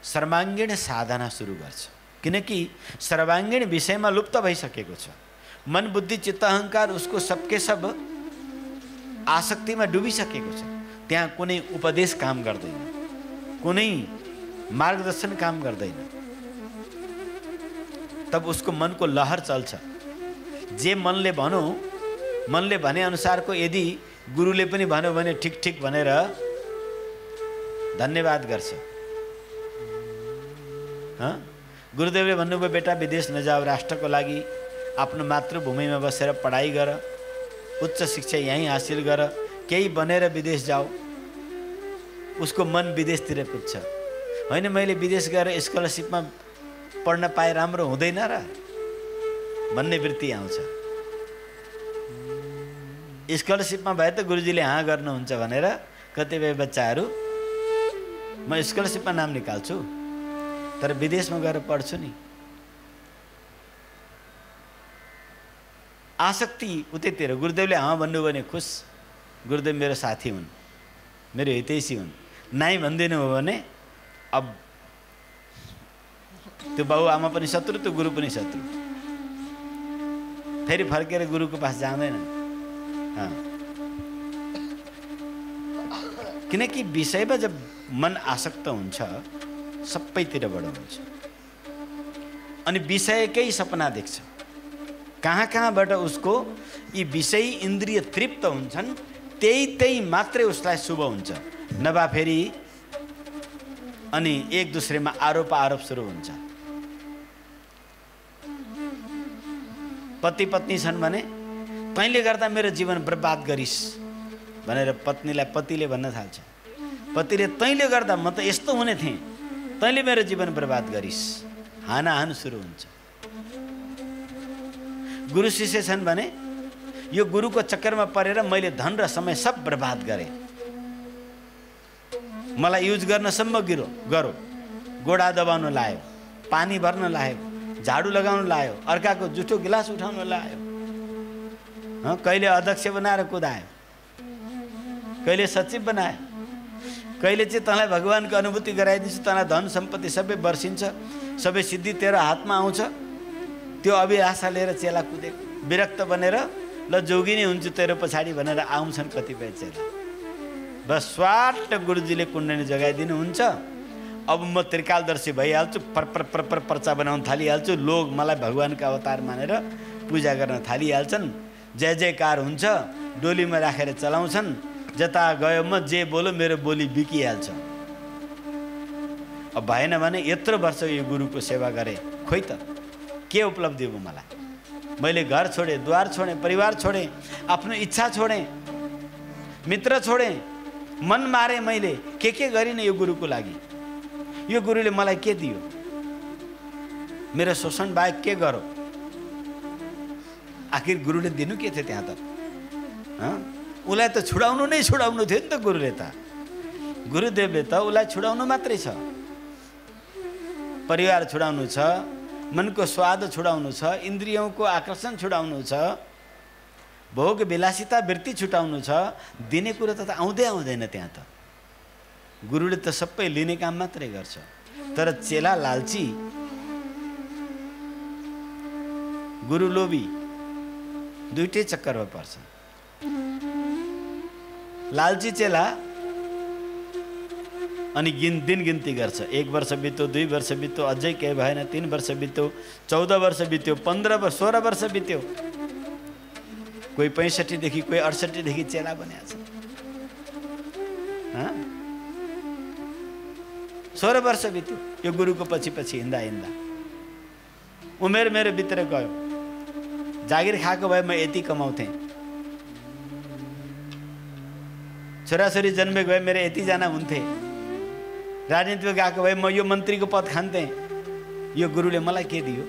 सर्वाङ्गीण साधना सुरु गर्छ। किनकि सर्वाङ्गीण विषयमा लुप्त भइसकेको छ। मन बुद्धि चित्त अहंकार उसको सबके सब आसक्तिमा डुबिसकेको छ। त्यहाँ कुनै उपदेश काम गर्दैन, कुनै मार्गदर्शन काम गर्दैन। तब उसको मनको लहर चल्छ। जे मनले भनो, मनले भने अनुसारको यदि गुरुले पनि भन्यो भने ठिक ठिक भनेर धन्यवाद गर्छ। गुरुदेवले भन्नुभयो, बेटा विदेश नजाऊ, राष्ट्रको लागि आफ्नो मातृभूमिमा बसेर पढाइ गर, उच्च शिक्षा यहीँ हासिल गर, केही बनेर विदेश जाऊ। उसको मन विदेशतिर पुग्छ। होइन मैले विदेश गएर स्कलरसिपमा पढ्न पाए राम्रो हुँदैन र भन्ने वृत्ति आउँछ। स्कलरसिपमा भए त गुरुजीले हाँ गर्नुहुन्छ भनेर कतिपय बच्चाहरू म स्कलरसिपमा नाम निकाल्छु तर विदेशमा गएर पढ्छु नि। आसक्ति उतैतिर। गुरुदेवले हाँ भन्नु भने खुस, गुरुदेव मेरो साथी हुन्, मेरो हितैषी हुन्। नाइ भन्दिनु हो भने अब त्यो बाउ आमा पनि शत्रु, त्यो गुरु पनि शत्रु। फेरि फर्केर गुरुको पास जाँदैन। किनकि विषयमा जब मन आसक्त हुन्छ सबैतिरबाट हुन्छ अनि विषयकै सपना देख्छ। कहाँ कहाँबाट उसको यी विषय इन्द्रिय तृप्त हुन्छन्, त्यही मात्रै उसलाई शुभ हुन्छ। नभए फेरि अनि एक दुसरेमा आरोप सुरु हुन्छ। पति पत्नी छन् भने तैँले गर्दा मेरो जीवन बर्बाद गरिस् भनेर पत्नीलाई पतिले भन्न थाल्छ। पतिले तैँले गर्दा म त यस्तो हुने थिएँ, तैँले मेरो जीवन बर्बाद गरिस्, हानाहान सुरु हुन्छ। गुरु शिष्य छन् भने यो गुरुको चक्करमा परेर मैले धन र समय सब बर्बाद गरेँ, मलाई युज गर्नसम्म गरो, गोडा दबाउन लायो, पानी भर्न लायो, झाडु लगाउन लायो, अर्काको जुठो गिलास उठाउन लायो, कहिले अध्यक्ष बनाएर कुदायो, कहिले सचिव बनायो, कहिले चाहिँ तँलाई भगवानको अनुभूति गराइदिन्छु, तँलाई धन सम्पत्ति सबै वर्षिन्छ, सबै सिद्धि तेरो हातमा आउँछ, त्यो अभिलाषा लिएर चेला कुदेको, विरक्त बनेर ल जोगी नै हुन्छु तेरो पछाडि भनेर आउँछन् कतिपय चेला। बस स्वाट गुरुजीले कुण्डली जगाइदिनुहुन्छ। अब म त्रिकालदर्शी भइहाल्छु, पर पर्चा बनाउन थालिहाल्छु, लोग मलाई भगवानको अवतार मानेर पूजा गर्न थालिहाल्छन्, जय जयकार हुन्छ, डोलीमा राखेर चलाउँछन्, जता गयो म जे बोलो मेरो बोली बिकिहाल्छ। अब भएन भने यत्रो वर्ष यो गुरुको सेवा गरेँ, खोइ त के उपलब्धि हो मलाई? मैले घर छोडेँ, द्वार छोडेँ, परिवार छोडेँ, आफ्नो इच्छा छोडेँ, मित्र छोडेँ, मन मारेँ, मैले के गरिनँ यो गुरुको लागि? यो गुरुले मलाई के दियो? मेरो शोषण बाहेक के गरो? आखिर गुरुले दिनु के थियो त्यहाँ त? उसलाई त छुडाउनु नै छुडाउनु थियो नि त गुरुले त। गुरुदेवले त उसलाई छुडाउनु मात्रै छ। परिवार छुडाउनु छ, मनको स्वाद छुडाउनु छ, इन्द्रियौंको आकर्षण छुडाउनु छ, भोग विलासिता वृत्ति छुटाउनु छ। दिने कुरो त आउँदैन त्यहाँ त। गुरुले त सबै लिने काम मात्रै गर्छ। तर चेला लालची, गुरु लोभी, दुईटै चक्करमा पर्छ। लालची चेला अनि दिन गिन्ती गर्छ। 1 वर्ष बित्यो, 2 वर्ष बित्यो, अझै केही भएन, 3 वर्ष बित्यो, 14 वर्ष बित्यो, 15 वर्ष, 16 वर्ष बित्यो। कोही 65 देखि, कोही 68 देखि चेला बनेको छ। 16 वर्ष बित्यो यो गुरुको पछि हिँड्दा उमेर मेरो भित्र गयो। जागिर खाएको भए म यति कमाउँथेँ, छोराछोरी जन्मेको भए मेरो यतिजना हुन्थे, राजनीतिमा गएको भए म यो मन्त्रीको पद खान्थेँ। यो गुरुले मलाई के दियो?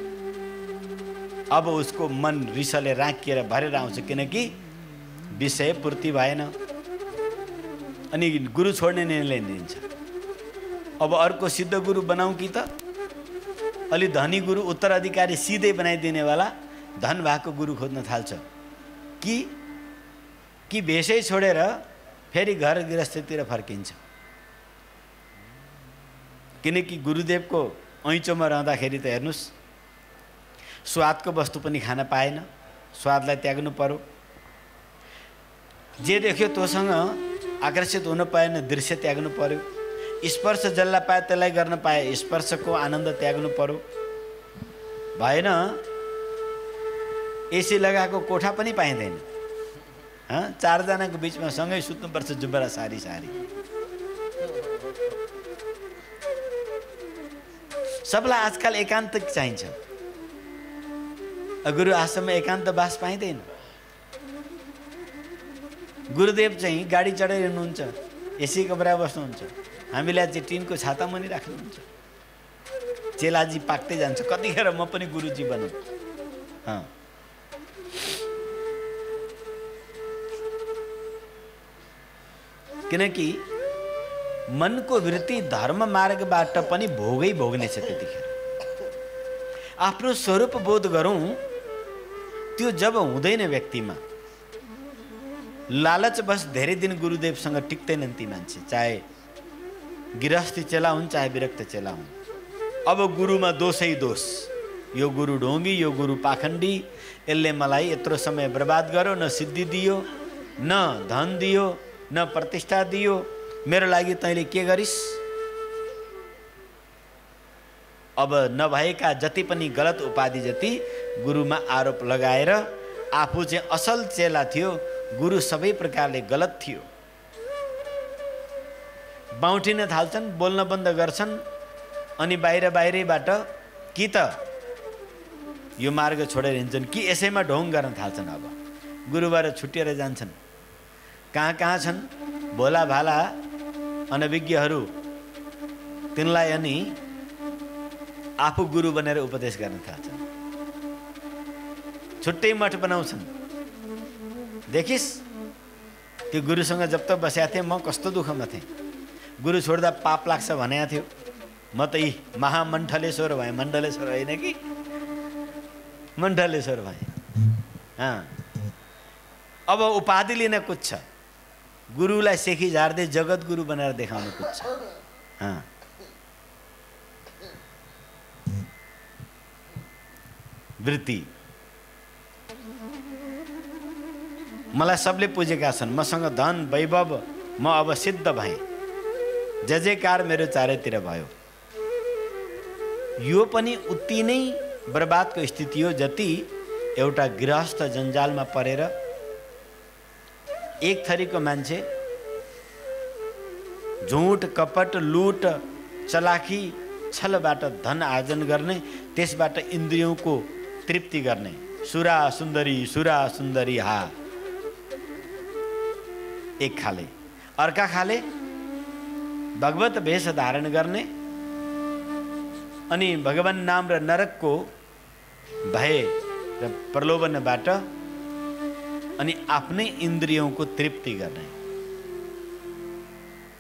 अब उसको मन रिसले राखिएर भरेर आउँछ, किनकि विषय पूर्ति भएन। अनि गुरु छोड्ने निर्णय लिन्छ। अब अर्को सिद्ध गुरु बनाऊ कि त अलि धनी गुरु, उत्तराधिकारी सिधै बनाइदिने वाला धन भएको गुरु खोज्न थाल्छ कि भेषै छोडेर फेरि घर गृहस्थतिर फर्किन्छ। किनकि गुरुदेवको ऐँचोमा रहँदाखेरि त हेर्नुस्, स्वादको वस्तु पनि खान पाएन, स्वादलाई त्याग्नु पर्यो। जे देख्यो तोसँग आकर्षित हुन पाएन, दृश्य त्याग्नु पर्यो। स्पर्श जसलाई पाए त्यसलाई गर्न पाए, स्पर्शको आनन्द त्याग्नु पर्यो। भएन एसी लगाएको कोठा पनि पाइँदैन। 4 जनाको बिचमा सँगै सुत्नुपर्छ, जुब्रा सारी। सबलाई आजकल एकान्त चाहिन्छ। गुरु आश्रममा एकान्त बास पाइँदैन। गुरुदेव चाहिँ गाडी चढेर हिँड्नुहुन्छ, एसी कमरा बस्नुहुन्छ, हामीलाई चाहिँ टिनको छाता मुनि राख्नुहुन्छ। चेलाजी पाक्दै जान्छ, कतिखेर म पनि गुरुजी बनौँ। किनकि मनको वृत्ति धर्म मार्गबाट पनि भोग्नेछ। त्यतिखेर आफ्नो स्वरूप बोध गरौँ, त्यो जब हुँदैन व्यक्तिमा, लालच बस धेरै दिन गुरुदेवसँग टिक्दैनन् ती मान्छे, चाहे गृहस्थी चेला हुन् चाहे विरक्त चेला हुन्। अब गुरुमा दोषै दोष, यो गुरु ढोंगी, यो गुरु पाखण्डी, यसले मलाई यत्रो समय बर्बाद गर्यो, न सिद्धि दियो, न धन दियो, न प्रतिष्ठा दियो, मेरो लागि तैँले के गरिस्? अब नभएका जति पनि गलत उपाधि जति गुरुमा आरोप लगाएर आफू चाहिँ असल चेला थियो, गुरु सबै प्रकारले गलत थियो। बाउटिन थाल्छन्, बोल्न बन्द गर्छन्, अनि बाहिरैबाट कि त यो मार्ग छोडेर हिँड्छन् कि यसैमा ढोङ गर्न थाल्छन्। अब गुरुबाट छुट्टिएर जान्छन्। कहाँ छन् भोला भाला अनभिज्ञहरू, तिनलाई अनि आफू गुरु बनेर उपदेश गर्न थाल्छन्। छुट्टै मठ बनाउँछन्। देखिस् त्यो गुरुसँग जब तक बसेको थिएँ म कस्तो दुःखमा थिएँ। गुरु छोड्दा पाप लाग्छ भनेको थियो। म त यी महामण्डलेश्वर भएँ, मण्डलेश्वर होइन कि मण्डलेश्वर भएँ। अब उपाधि लिन कुछ, गुरुलाई सेखी झार्दै जगत गुरु बनाएर देखाउनु कुछ। वृत्ति। मलाई सबले पूजेका छन्, मसँग धन वैभव, म अब सिद्ध भएँ, जय जयकार मेरो चारैतिर भयो। यो पनि उति नै बर्बादको स्थिति हो जति एउटा गृहस्थ जन्जालमा परेर एक थरीको मान्छे झुट कपट लुट चलाखी छलबाट धन आर्जन गर्ने, त्यसबाट इन्द्रियौंको तृप्ति गर्ने, सुरा सुन्दरी हा एक खाले। अर्का खाले भगवत भेष धारण गर्ने अनि भगवान नाम र नरकको भय र प्रलोभनबाट अनि आफ्नै इन्द्रियौंको तृप्ति गर्ने।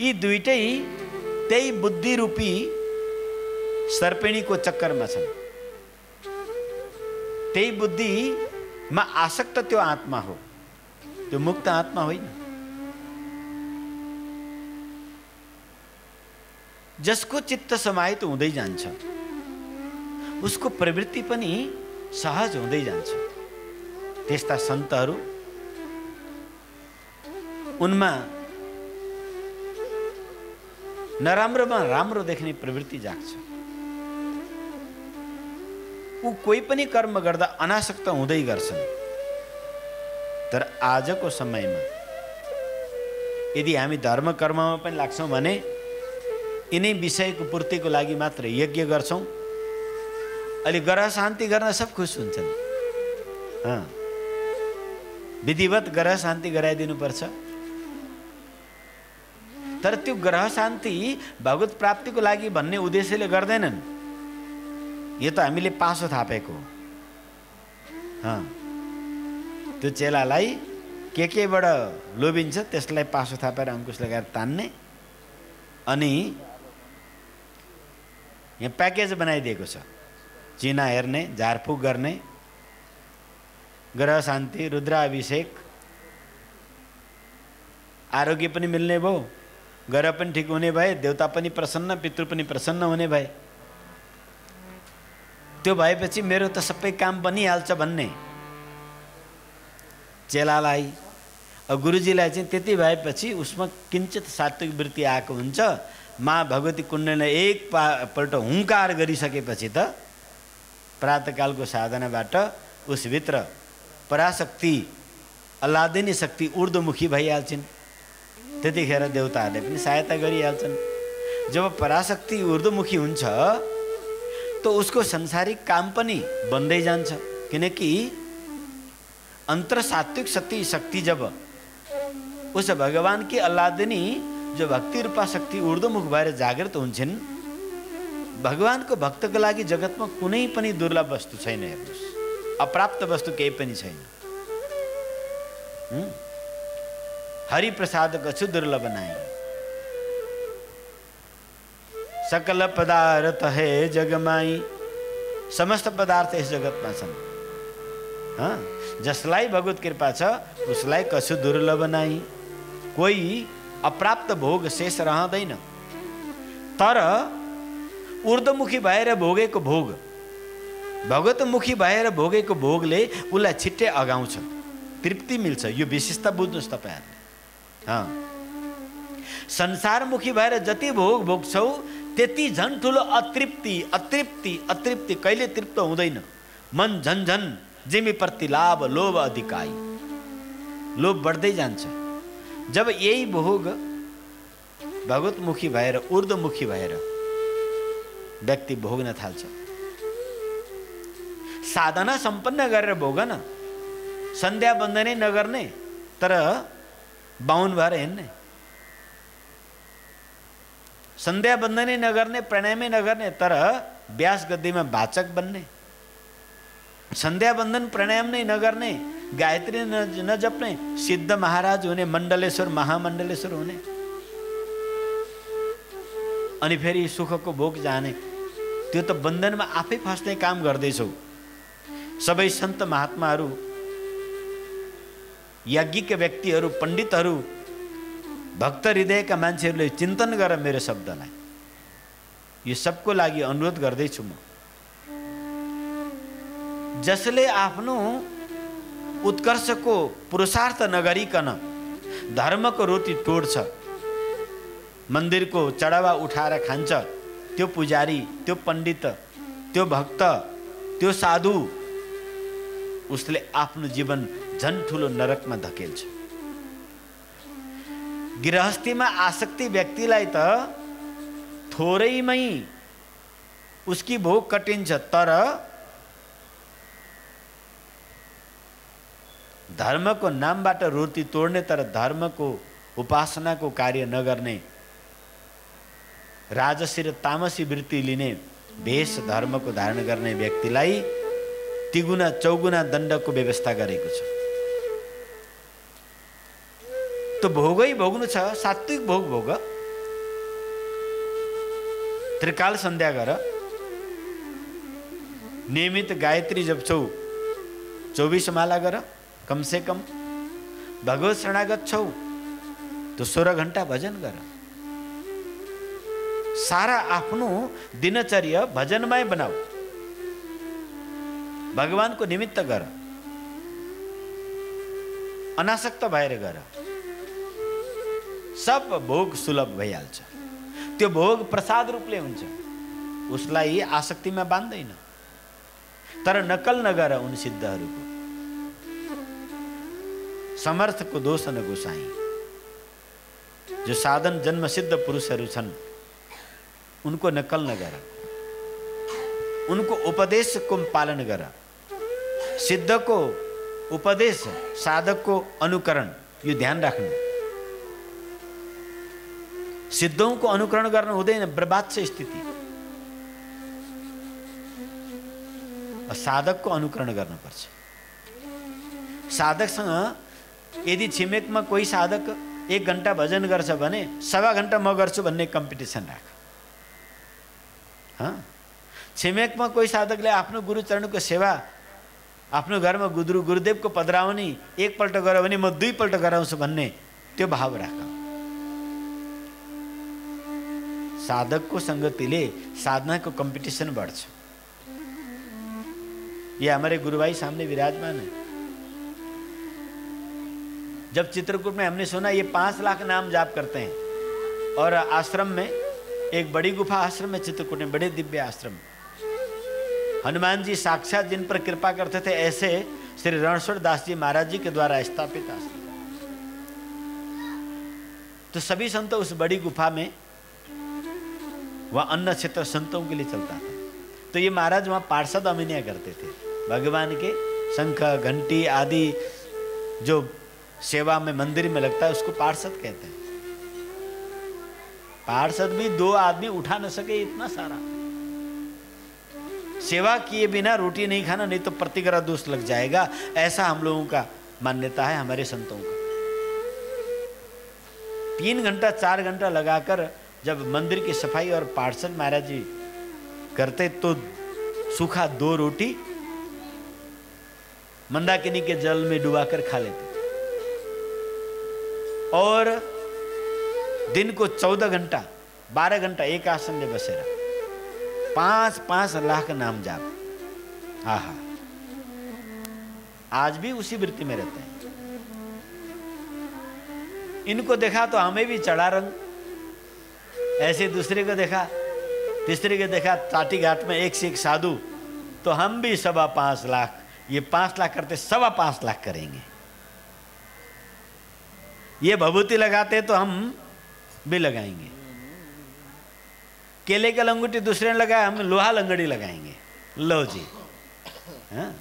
यी दुईटै त्यही बुद्धि रूपी सर्पिणीको चक्करमा छन्। त्यही बुद्धिमा आसक्त त्यो आत्मा हो, त्यो मुक्त आत्मा होइन। जसको चित्त समाहित हुँदै जान्छ उसको प्रवृत्ति पनि सहज हुँदै जान्छ। त्यस्ता सन्तहरू उनमा नराम्रोमा राम्रो देख्ने प्रवृत्ति जाग्छ। ऊ कोही पनि कर्म गर्दा अनासक्त हुँदै गर्छन्। तर आजको समयमा यदि हामी धर्म कर्ममा पनि लाग्छौँ भने यिनै विषयको पूर्तिको लागि मात्र यज्ञ गर्छौँ। अहिले ग्रह शान्ति गर्न सब खुस हुन्छन्। विधिवत ग्रह शान्ति गराइदिनुपर्छ। तर त्यो ग्रह शान्ति भगवत प्राप्तिको लागि भन्ने उद्देश्यले गर्दैनन्। यो त हामीले पासो थापेको। त्यो चेलालाई केबाट लोभिन्छ त्यसलाई पासो थापेर अङ्कुश लगाएर तान्ने अनि यहाँ प्याकेज बनाइदिएको छ। चिना हेर्ने, झारफुक गर्ने, ग्रह शान्ति, रुद्राभिषेक, आरोग्य पनि मिल्ने भयो, ग्रह पनि ठिक हुने भए, देवता पनि प्रसन्न, पितृ पनि प्रसन्न हुने भए। त्यो भएपछि मेरो त सबै काम बनिहाल्छ भन्ने चेलालाई, गुरुजीलाई चाहिँ त्यति भएपछि उसमा किञ्चित सात्विक वृत्ति आएको हुन्छ। माँ भगवती कुण्डलाई एकपल्ट हुङ्कार गरिसकेपछि त प्रातःकालको साधनाबाट उसभित्र पराशक्ति अल्लादिनी शक्ति ऊर्ध्वमुखी भइहाल्छन्। त्यतिखेर देवताहरूले पनि सहायता गरिहाल्छन्। जब पराशक्ति ऊर्ध्वमुखी हुन्छ तो उसको संसारिक काम पनि बन्दै जान्छ। किनकि अंतर सात्विक शक्ति जब उस भगवान की अल्लादिनी जो भक्ति रूपा शक्ति ऊर्ध्वमुख भएर जागृत हुन्छन्, भगवानको भक्तको लागि जगतमा कुनै पनि दुर्लभ वस्तु छैन। हेर्नुस्, अप्राप्त वस्तु केही पनि छैन। हरि प्रसाद कछु दुर्लभ नाही। सकल पदार्थ है जगमाई, समस्त पदार्थ यस जगतमा छन्। जसलाई भगवत कृपा छ उसलाई कछु दुर्लभ नाही। कोही अप्राप्त भोग शेष रहँदैन। तर ऊर्ध्वमुखी भएर भोगेको भोग, भगवतमुखी भएर भोगेको भोगले उसलाई छिट्टै अगाउँछ, तृप्ति मिल्छ। यो विशेषता बुझ्नुहोस् तपाईहरुले। संसारमुखी भएर जति भोग भोग्छौ त्यति झन् ठुलो अतृप्ति अतृप्ति अतृप्ति कहिले तृप्त हुँदैन। मन झन झन जिमी प्रति लाभ लोभ अधिकाई, लोभ बढ्दै जान्छ। जब यही भोग भगवतमुखी भएर ऊर्ध्वमुखी भएर व्यक्ति भोग्न थाल्छ, साधना सम्पन्न गरेर भोगन, सन्ध्या बन्दनै नगर्ने तर बाहुन भएर हिँड्ने, सन्ध्या बन्दनै नगर्ने, प्राणायामै नगर्ने तर व्यास गद्दीमा वाचक बन्ने, सन्ध्या बन्दन प्राणायाम नै नगर्ने, गायत्री नजप्ने, सिद्ध महाराज हुने, मण्डलेश्वर महामण्डलेश्वर हुने, अनि फेरि सुखको भोग जाने। त्यो त बन्धनमा आफै फस्ने काम गर्दैछौ। सबै सन्त महात्माहरू, याज्ञिक व्यक्तिहरू, पण्डितहरू, भक्त हृदयका मान्छेहरूले चिन्तन गर मेरो शब्दलाई। यो सबको लागि अनुरोध गर्दैछु म। जसले आफ्नो उत्कर्ष को पुरुषार्थ नगरिकन धर्म को रोटी तोड्छ, मंदिर को चढ़ावा उठाएर खान्छ, त्यो पुजारी, त्यो पंडित, त्यो भक्त, त्यो साधु, उसले आफ्नो जीवन झन् ठुलो नरकमा धकेल्छ। गृहस्थीमा आसक्ति व्यक्तिलाई त थोरैमै उसकी भोग कटिन्छ, तर धर्म को नामबाट रोटी तोड्ने तर धर्म को उपासना को कार्य नगर्ने, राजसी र तामसी वृत्ति लिने, भेष धर्म को धारण गर्ने व्यक्तिलाई तिगुना चौगुना दण्डको व्यवस्था गरेको छ। तो भोगै भोग्नु छ, सात्विक भोग भोग, त्रिकाल सन्ध्या गर, नियमित गायत्री जप्छौ, 24 माला गर, कम से कम भगवत शरणागत छौ तो 16 घंटा भजन गर। सारा आफ्नो दिनचर्या भजनमय बनाऊ, भगवान को निमित्त गर, अनासक्त भएर गर, सब भोग सुलभ भइहाल्छ। त्यो भोग प्रसाद रूपले हुन्छ, उसलाई आसक्तिमा बान्दैन। तर नकल नगर उन सिद्धहरूको, समर्थ को दोष न गोसाई। जो साधन जन्म सिद्ध पुरुषहरू छन् उनको नकल न गर, उनको उपदेश को पालन गर। सिद्ध को उपदेश, साधक को अनुकरण, यो ध्यान राख्नु। सिद्धों को अनुकरण गर्न हुँदैन, बर्बाद छ स्थिति। साधक को अनुकरण गर्नुपर्छ। साधकसँग यदि छिमेकमा कोही साधक 1 घण्टा भजन गर्छ भने 1.25 घण्टा म गर्छु भन्ने कम्पिटिसन राख। छिमेकमा कोही साधकले आफ्नो गुरुचरणको सेवा आफ्नो घरमा गुरुदेवको पधराउनी 1 पल्ट गर्यो भने म 2 पल्ट गराउँछु भन्ने त्यो भाव राख। साधकको संगतिले साधना को कंपटीशन बढ़। ये हमारे गुरु भाई सामने विराजमान है। जब चित्रकूट में हमने सुना ये 5 लाख नाम जाप करते हैं और आश्रम में एक बड़ी गुफा आश्रम में, चित्रकूट में बड़े दिव्य आश्रम, हनुमान जी साक्षात जिन पर कृपा करते थे ऐसे श्री रणछोड़ दास जी महाराज जी के द्वारा स्थापित आश्रम। तो सभी संत उस बड़ी गुफा में, वह अन्न क्षेत्र संतों के लिए चलता था। तो ये महाराज वहाँ पार्षद अभिनय करते थे। भगवान के शंख घंटी आदि जो सेवा में मंदिर में लगता है उसको पार्षद कहते हैं। पार्षद भी 2 आदमी उठा न सके इतना सारा। सेवा किए बिना रोटी नहीं खाना, नहीं तो प्रतिग्रह दोष लग जाएगा, ऐसा हम लोगों का मान्यता है, हमारे संतों का। 3 घंटा 4 घंटा लगाकर जब मंदिर की सफाई और पार्षद महाराज जी करते तो सूखा 2 रोटी मंदाकिनी के जल में डुबाकर खा लेते थे। और दिन को 14 घंटा 12 घंटा एक आसन में बसे रहा। 5-5 लाख नाम जाप। आहा, आज भी उसी वृत्ति में रहते हैं। इनको देखा तो हमें भी चढ़ा रंग, ऐसे दूसरे को देखा, तीसरे को देखा, टाटी घाट में एक से एक साधु, तो हम भी 5.25 लाख, ये 5 लाख करते 5.25 लाख करेंगे। ये भभूति लगाते तो हम भी लगाएंगे। केले का लंगोटी दूसरे ने लगाया, हम लोहा लंगड़ी लगाएंगे। लो जी। हाँ?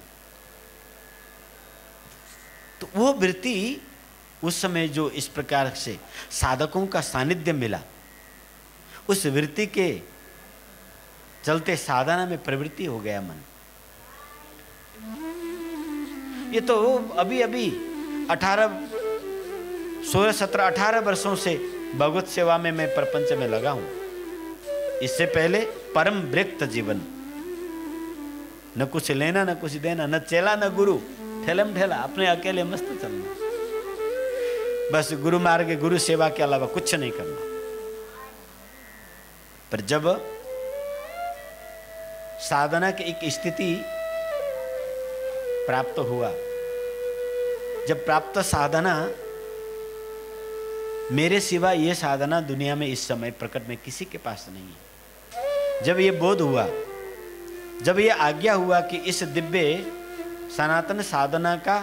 तो वो वृत्ति उस समय जो इस प्रकार से साधकों का सानिध्य मिला, उस वृत्ति के चलते साधना में प्रवृत्ति हो गया मन। ये तो अभी 16, 17, 18 वर्षों से भगवत सेवा में मैं प्रपंच में लगा हूं। इससे पहले परम व्यक्त जीवन, न कुछ लेना न कुछ देना, न चेला न गुरु, ठेलम ठेला, अपने अकेले मस्त चलना, बस गुरु मार्ग गुरु सेवा के अलावा कुछ नहीं करना। पर जब साधना की एक स्थिति प्राप्त हुआ, जब प्राप्त साधना, मेरे सिवा ये साधना दुनिया में इस समय प्रकट में किसी के पास नहीं है। जब ये बोध हुआ, जब ये आज्ञा हुआ कि इस दिव्य सनातन साधना का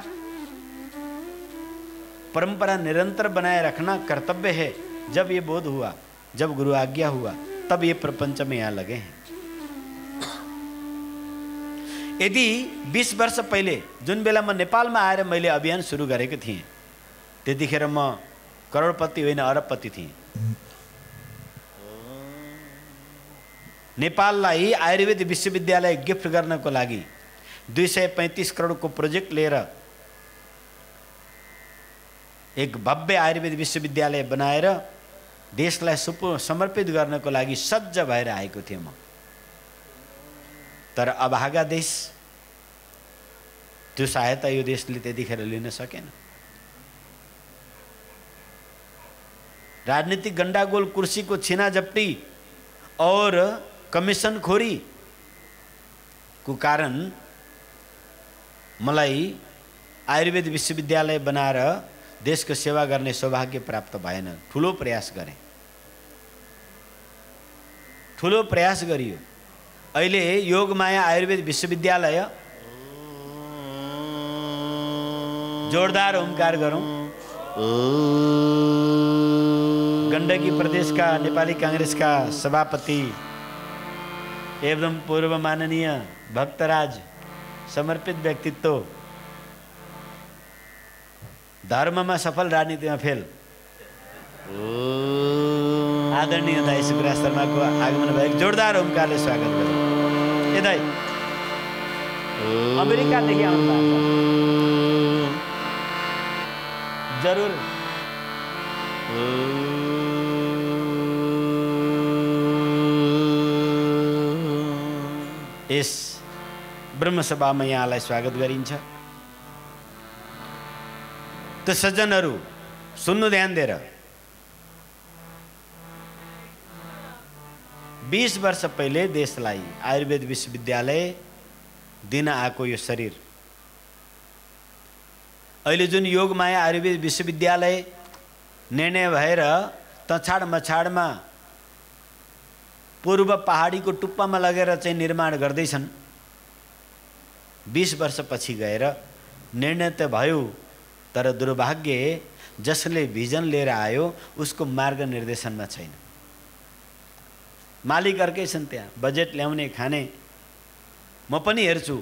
परंपरा निरंतर बनाए रखना कर्तव्य है, जब ये बोध हुआ, जब गुरु आज्ञा हुआ, तब ये प्रपंच में यहाँ लगे हैं। यदि 20 वर्ष पहले जुन बेला म नेपालमा आएर मैले अभियान सुरु गरेको थिएँ, त्यतिखेर म करोडपति होइन अरबपति थिएँ। नेपाललाई आयुर्वेद विश्वविद्यालय गिफ्ट गर्नको लागि 235 करोडको प्रोजेक्ट लिएर एक भव्य आयुर्वेद विश्वविद्यालय बनाएर देशलाई समर्पित गर्नको लागि सज्ज भएर आएको थिएँ म। तर अभागा देश, त्यो सहायता यो देशले त्यतिखेर लिन सकेन। राजनीतिक गण्डागोल, कुर्सीको छिनाझपटी और कमिसन खोरी को कारण मलाई आयुर्वेद विश्वविद्यालय बनाएर देशको सेवा गर्ने सौभाग्य प्राप्त भएन। ठुलो प्रयास गरेँ, ठुलो प्रयास गरियो। अहिले योगमाया आयुर्वेद विश्वविद्यालय, जोरदार ओमकार गरौँ। गण्डकी प्रदेश का नेपाली कांग्रेस का सभापति एवं पूर्व माननीय भक्तराज, समर्पित व्यक्तित्व, धर्ममा सफल, राजनीतिमा फेल, आदरणीय दाइ शिवराज शर्माको आगमन भएको जोरदार ओमकारले स्वागत गरौँ। ए दाइ अमेरिकादेखि आउनु भएको छ, जरुर यस ब्रह्मसभामा यहाँलाई स्वागत गरिन्छ। त सज्जनहरू सुन्नु ध्यान दिएर, 20 वर्ष पहिले देशलाई आयुर्वेद विश्वविद्यालय दिन आएको यो शरीर, अहिले जुन योगमाया आयुर्वेद विश्वविद्यालय निर्णय भएर तछाड मछाडमा पूर्व पहाडीको टुप्पामा लगेर चाहिँ निर्माण गर्दैछन्, 20 वर्षपछि गएर निर्णय त भयो, तर दुर्भाग्य जसले भिजन लिएर आयो उसको मार्ग निर्देशनमा छैन। मालिक अर्कै छन्, त्यहाँ बजेट ल्याउने खाने। म पनि हेर्छु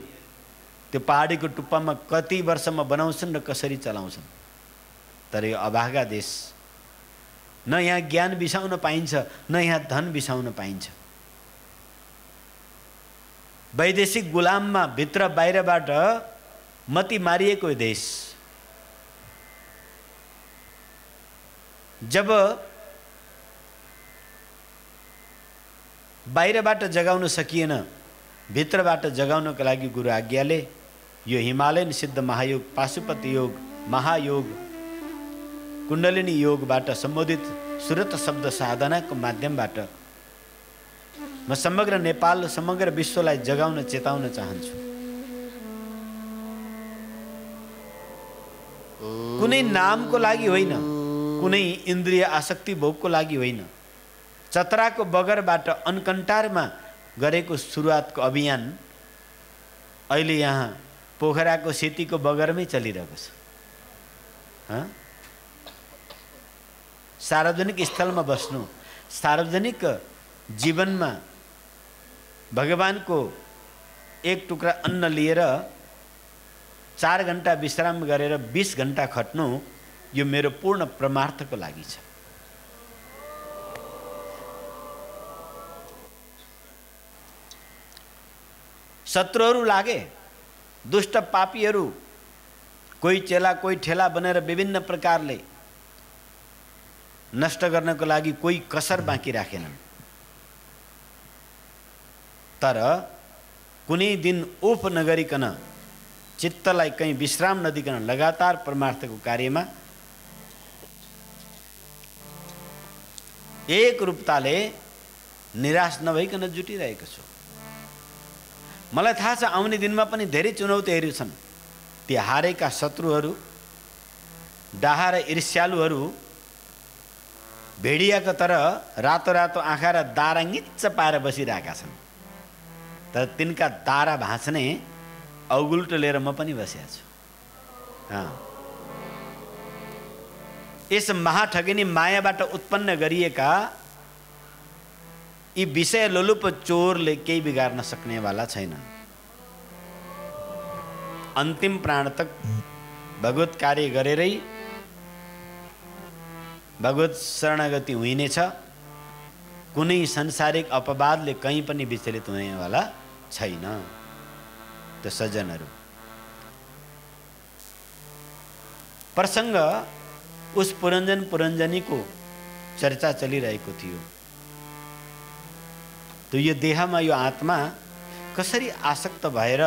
त्यो पहाडीको टुप्पामा कति वर्षमा बनाउँछन् र कसरी चलाउँछन्। तर यो अभागा देश, न यहाँ ज्ञान बिसाउन पाइन्छ, न यहाँ धन बिसाउन पाइन्छ। वैदेशिक गुलाममा भित्र बाहिरबाट मती मारिएको देश, जब बाहिरबाट जगाउन सकिएन, भित्रबाट जगाउनको लागि गुरु आज्ञाले यो हिमालयन सिद्ध महायोग, पाशुपति योग, महायोग, कुण्डलिनी योगबाट सम्बोधित सुरत शब्द साधनाको माध्यमबाट म समग्र नेपाल, समग्र विश्वलाई जगाउन, चेताउन चाहन्छु। कुनै नामको लागि होइन, कुनै इन्द्रिय आसक्ति भोगको लागि होइन, चतराको बगरबाट अनकन्टारमा गरेको सुरुवातको अभियान अहिले यहाँ पोखराको सेतीको बगरमै चलिरहेको छ। सार्वजनिक स्थलमा बस्नु, सार्वजनिक जीवनमा भगवानको एक टुक्रा अन्न लिएर 4 घण्टा विश्राम गरेर 20 घण्टा खट्नु, यो मेरो पूर्ण परमार्थको लागि छ। शत्रुहरू लागे, दुष्ट पापीहरू, कोही चेला कोही ठेला बनेर विभिन्न प्रकारले नष्ट गर्नको लागि कोही कसर बाँकी राखेनन्। तर कुनै दिन उफ नगरिकन, चित्तलाई कहीं विश्राम नदिकन लगातार परमार्थको कार्यमा एक रूपताले निराश नभइकन जुटिरहेको छु। मलाई थाहा छ आउने दिनमा पनि धेरै चुनौतीहरू छन्, ती हारेका शत्रुहरू, डाहा र ईर्ष्यालुहरू भेडियाको तर रातो रातो आँखा र दारा निच्च पाएर बसिरहेका छन्। तर तिनका दारा भाँच्ने औगुल्टो लिएर म पनि बसेको छु। यस महाठगिनी मायाबाट उत्पन्न गरिएका यी विषय लोलुप चोरले केही बिगार्न सक्नेवाला छैनन्। अन्तिम प्राण तक भगवत कार्य गरेरै भगवत शरणागति हुनेछ। कुनै संसारिक अपवादले कहीँ पनि विचलित हुनेवाला छैन। त सज्जनहरू, प्रसङ्ग उस पुरञ्जन पुरञ्जनीको चर्चा चलिरहेको थियो। त यो देहमा यो आत्मा कसरी आसक्त भएर